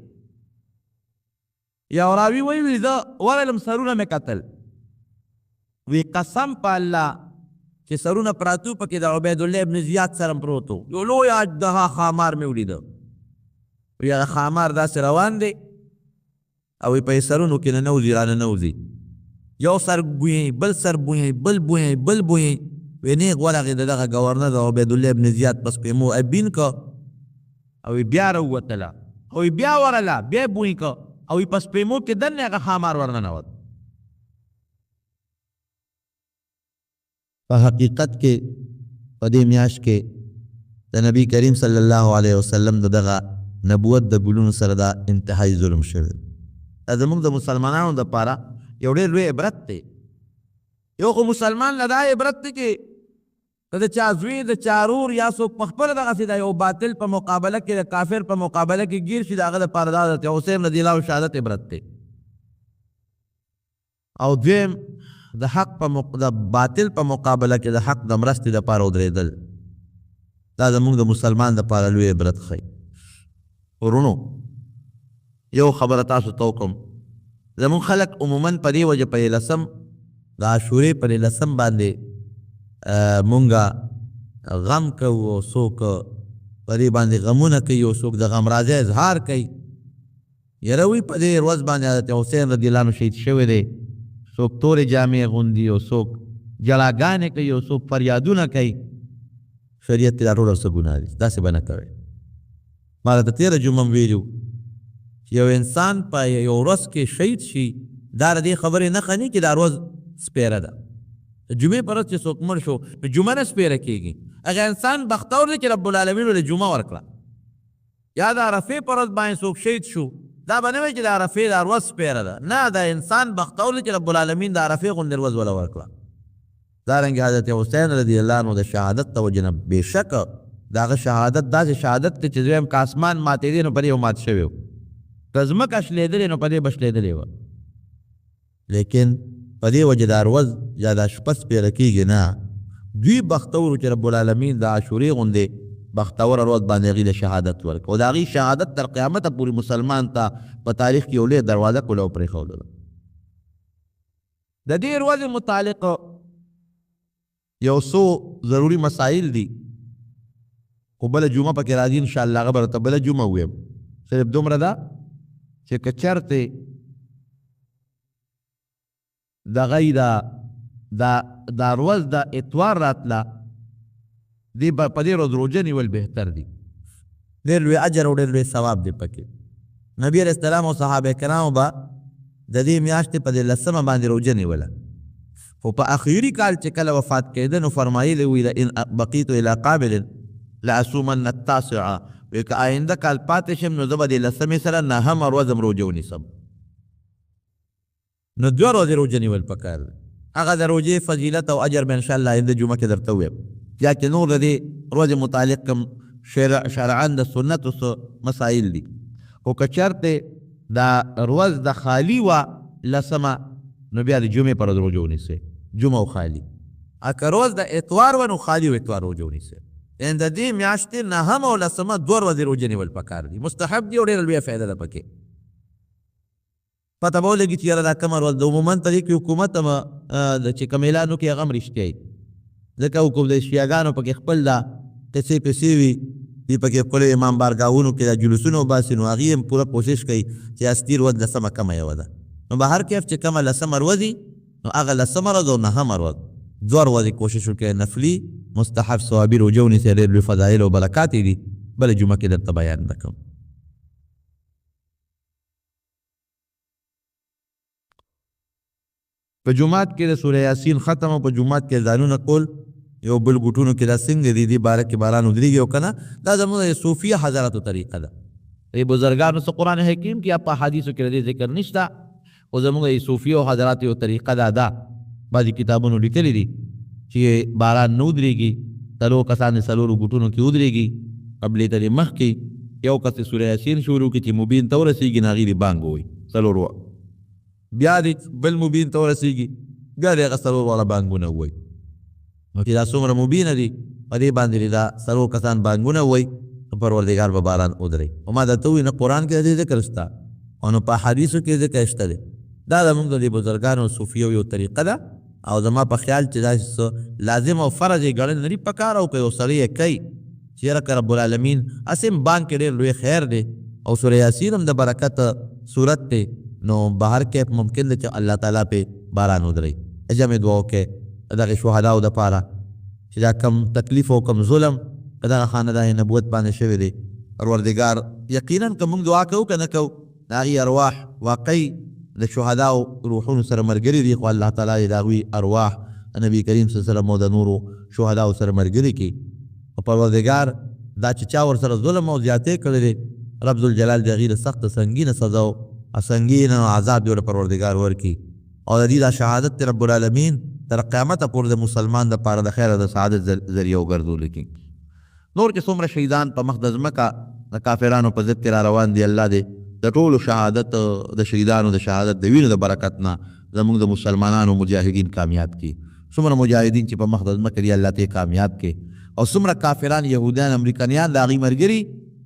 یو راوي وایي زه ورغلم سرونه مې کتل وی قسم په الله چې سرونه پراتو پکې د عبیدالله ابن زیاد سره پروت و یو لوی اژدها خامار مې ولیده وی هغه خامار داسې روان دی او په یې سرونو کې ننوځي رانه نوځي یو سر بویې بل سر بویې بل بویې بل بویې وی نیغ ورغې د دغه ګورنر د عبیدالله ابن زیاد پس پیمو ابین که او بیا راووتله او بیا ورله بیا بوی که او پس پیمو کې دننه هغه خامار ورننوت په حقیقت کې په دې میاشت کې د نبی کریم صلی الله علیه وسلم دغه نبوت د بلونو سره دا انتهایی ظلم شوی دا زموږ د مسلمانانو دپاره یو ډېر لوی عبرت دی یو خو مسلمان له دا عبرت دی چې که د چا زوی د چا رور یا څوک پخپله دغسې د یو باطل په مقابله کې د کافر په مقابله کې ګیر شي د هغه دپاره دا حضرت حسین رضی الله عنه شهادت عبرت دی او دویم د حق د باطل په مقابله کې د حق د مرستې دپاره ودرېدل دا زموږ د مسلمان دپاره لوی عبرت ښیي ورونو یو خبره تاسو ته وکړم زموږ خلک عموما په دې وجه په 11 د عاشورې په 11 باندې مونږه غم کوو او څوک په دې باندې غمونه کوي او څوک د غم رازه اظهار کوي یره وی په دې ورځ باندې حضرت حسین رضی الله عنه شهید شوی دی څوک تورې جامې اغوندي او څوک جلاګانې کوي او څوک فریادونه کوي شریعت دا ټول څه ګناه دي داسې به نه کوئ ما ته تېره جمعه ویلي چې یو انسان په یو ورځ کې شهید شي دا د دې خبرې نښه نه چې دا ورځ سپېره ده د جمعې په ورځ چې څوک مړ شو نو جمعه نه سپېره کېږي هغه انسان بختور دی چې رب العالمین ورله جمعه ورکړه یا د عرفې په ورځ باندې څوک شهید شو دا به نه وایي چې د عرفې دا ورځ سپېره ده نه دا انسان بختور دی چې رب العالمین د عرفې غوندې ورځ وله ورکړه دارنګې حضرت حسین رضی الله عنه د شهادت ته وجه نه بېشکه د هغه شهادت داسې شهادت دی چې دویم که اسمان ماتېدی نو په دې مات شوی و که ځمکه شلېدلې نو په دې به شلېدلې وه لیکن په دې وجه دا ورځ یا دا شپه سپېره کېږي نه دوی بختور چې رب العالمین د عاشورې غوندې بختور ورځ باندې هغې له شهادت ورکړه او د هغې شهادت تر قیامته پورې مسلمان ته په تاریخ کې یو لویه دروازه کله او پرېښودله. د دې ورځې متعلق یو څو ضروري مسایل دي خو بله جمعه پکې راځي انشاءالله هغه به درته بله جمعه وویم. صرف دومره ده چې که چېرته دغه یې دا ورځ د اتوار راتله دی په دې ورځ روژه نیول بهتر دي، ډېر لوی اجر او ډېر لوی ثواب دی پکې. نبي علیه السلام او صحابه کرامو به د دې میاشتې په دې 10مه باندې روژه نیوله، خو په اخیري کال چې کله وفات کېده نو فرمایلی وي لئن بقیت الی قابل لاصومن التاسعه، وایي که آینده کال پاتې شم نو زه به د 10مې سره 9مه ورځ هم روژه ونیسم. نو 2 ورځې روژه نیول پکار دی. هغه د روژې فضیلت او اجر به انشاءالله آینده جمعه کې درته وویم، یا چې نور د دې ورځې متعلق کوم شرعاً د سنتو څه مسایل دي. خو که چېرته دا ورځ د خالي وه 10مه نو بیا د جمعې پر ورځ روژه ونیسئ، جمعه او خالي. که ورځ د اتوار وه نو خالي او اتوار روژه ونیسئ. یعنې د دې میاشتې 9مه او 10مه 2 ورځې روژه نیول پکار دي، مستحب دي او ډېره لویه فایده ده پکې. پته به ولګي چې یاره دا کومه ورځ ده. عموماً په دې کې حکومت هم چې کوم اعلان وکړي هغه هم رښتیا وي، ځکه حکومت د شیعګانو پکې خپل دا قصې وي، دوی پکې خپلو امام بارګاهونو کې دا جلوسونه وباسي، نو هغې هم پوره کوشش کوي چې اصلي ورځ 10مه کومه یوه ده. نو به هر کیف چې کومه 10مه ورځ وي نو هغه 10مه ورځ او 9مه ورځ 2 ورځې کوشش وکړئ نفلي مستحب ثوابي روژه ونیسئ، ډېر لوی فضایل او برکات یې دي. بله جمعه کې درته بیان نه کوم. په جمعات کې د سوره یاسین ختم او په جمعات کې ځانونه کول یو بل ګوټونو کې دا څنګه دي دې باره کې باران ودرېږي او که نه دا زموږ د صوفیه حضراتو طریقه ده. د بزرګانو څه قرآن حکیم کې یا په حدیثو کې د دې ذکر نشته، خو زموږ د صوفیه او حضراتو یو طریقه ده. بعضې کتابونو لیکلي دي چې باران نه ودرېږي، 3 کسان د 4 ګوټونو کې ودرېږي، قبلې ته د مخکې یو کس د سوره یاسین شروع کړي چې مبین ته ورسېږي نو هغې د بانګ ووایي 4 بیا د بل مبین ته ورسېږي بیا د هغه 4 واړه بانګونه ووایي. نو چې دا څومره مبینه دي په دې باندې دا 4 کسان بانګونه ووایي نو پروردګار به باران ودرېږي. او ما درته ووایي نه قرآن کې د دې ذکر شته او نه په حدیثو کې ذکر شته دی. دا زموږ د بزرګانو صوفیو یو طریقه ده او زما په خیال چې داسې لازم او فرض یې ګڼل نه دي پکار، او که یو سړی یې کوي چې یاره که رب العالمین هسې هم بانک کې ډېر لوی خیر دی او سوره یاسین هم د برکت صورت دی، نو بهر کیف ممکن دی چې الله تعالی پې باران ودرئ. جمع دعا وکړئ دغې شهداو دپاره چې دا کم تکلیف او کم ظلم که دغه خاندان نبوت باندې شوی دی، پروردګار یقینا که موږ دعا کوو که نه کوو د هغې ارواح واقعي د شهداو روحونو سره ملګري دي، خو الله تعالی د هغوی ارواح نبي کریم صلی الله علیه وسلم او د نورو شهداو سره ملګري کړي. او پروردګار دا چې چا ورسره ظلم او زیاتې کړی دی رب ذوالجلال د هغې د سخته سنګینه سزا او سنګینه عذاب دی ورته پروردګار ورکړي. او د دې دا شهادت رب العالمین تر قیامته پورې د مسلمان دپاره د خیر او د سعادت ذریعه وګرځولی کړي. نور چې څومره شهیدان په مخ د ځمکه د کافرانو په ضد کې را روان دي، الله دې د ټولو شهادت د شهیدانو د شهادت د وینو د برکت نه زموږ د مسلمانانو مجاهدین کامیاب کړي. څومره مجاهدین چې په مخ د ځمکه دي الله ته کامیاب کړي، او څومره کافران یهودیان امریکایان د هغې ملګري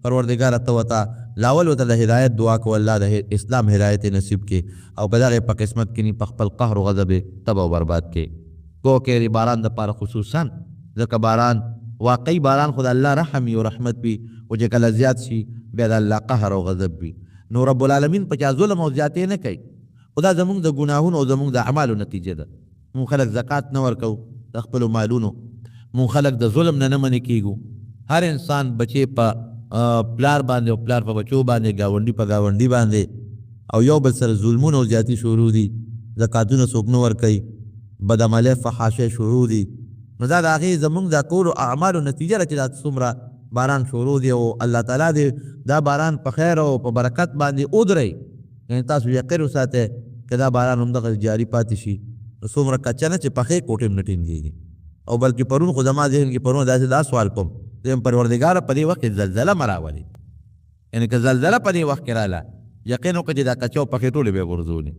پروردګاره ته ورته لاول ورته د هدایت دعا کو، الله د اسلام هدایت نصیب کړي او په دغې په قسمت کې په خپل قهر و غضب تباه و برباد کړي. کو کې د باران دپاره خصوصا ځکه باران واقعي باران خو د الله رحم وي او رحمت وي، او چې کله زیات شي بیا د الله قهر او غضب وي. نو رب العالمین په چا ظلم او زیاتې نه کوي، خو دا زموږ د ګناهونو او زموږ د اعمالو نتیجه ده. مونږ خلک زکات نه ورکوو د خپلو مالونو، مونږ خلک د ظلم نه منې کېږو. هر انسان بچې په پلار باندې او پلار په بچو باندې، ګاونډي په ګاونډي باندې، او یو بل سره ظلمونه او زیاتي شروع دي، زکاتونه څوک نه ورکوي، بدعملۍ فحاشۍ شروع دي. نو دا د هغې زموږ د ټولو اعمالو نتیجه ده چې دا څومره باران شروع دی. او الله تعالی دې دا باران په خیر او په برکت باندې ودرئ. یعنې تاسو یقین وساتئ که دا باران همدغه جاري پاتې شي نو څومره کچه نه چې پخې کوټې هم نه ټینګېږي. او بلکې پرون خو زما ذهن کې پرون داسې دا سوال کوم چې پروردګاره په دې وخت کې زلزله مه راولې، یعنې که زلزله په دې وخت کې راله یقین وکړه چې دا کچه او پخې ټولې به یې غورځولې.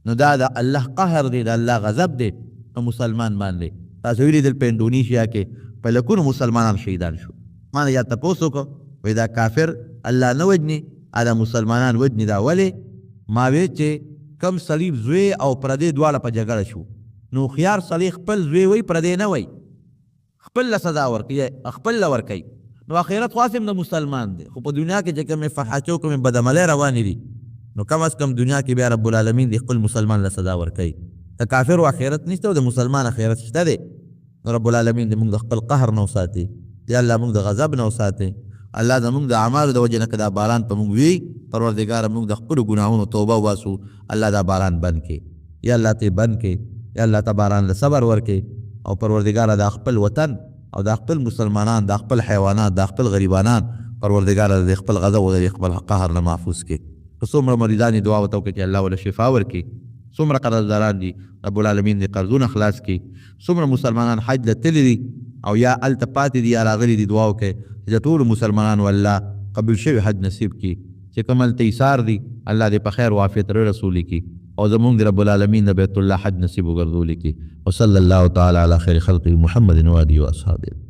نو دا د الله قهر دی، د الله غضب دی په مسلمان باندې. تاسو ویلیدل په انډونیشیا کې په لکونو مسلمانان شهیدان شو. ما نه یا تپوس وکړو وایي دا کافر الله نه وجني دا مسلمانان وجني دا ولې؟ ما وی چې کم صلیب زوی او پردی دواړه په جګړه شو نو خيار صلیب خپل زوی وی پردی نه وی خپل له سزا ورکوي خپل له ورکوي نو آخرت خاصم د مسلمان دی خو په دنیا کې چې کومې فحاشو کومې بدعملۍ روانې دي نو کم از کم دنیا کې بیا رب العالمین دی خپل مسلمان له سزا ورکوي. د کافر آخرت نشته او د مسلمان آخرت شته دی. نو رب العالمین دې موږ د خپل قهر نه وساتي، دی الله موږ د غضب نه وساتي. الله زموږ د اعمالو د وجې نه که دا باران په موږ وي پروردګاره موږ د خپلو ګناهونو توبه وباسو، الله دا باران بند کړي. یا الله ته بند کړي، یا الله ته باران له صبر ورکړي او پروردګاره د خپل وطن او د خپل مسلمانان د خپل حیوانات د خپل غریبانان پروردګاره د خپل غضب او د خپل قهر نه محفوظ کړي. که څومره مریضان دي دعا ورته وکړي چې الله وله شفا ورکړي، څومره قرضداران دي رب العالمین دې قرضونه خلاص کړي، څومره مسلمانان حج له تللي دي او یا هلته پاتې دي یا راغلي دي دعا وکړي چې د ټولو مسلمانانو الله قبول شوي حج نصیب کړي، چې کوم هلته ایثار دي الله دې په خیر و عافیت رسولي کړي او زمونږ د رب العالمین د بیت الله حج نصیب وګرځولي کړي. وصلی الله تعالی علی خیر خلقه محمد و آله و اصحابه.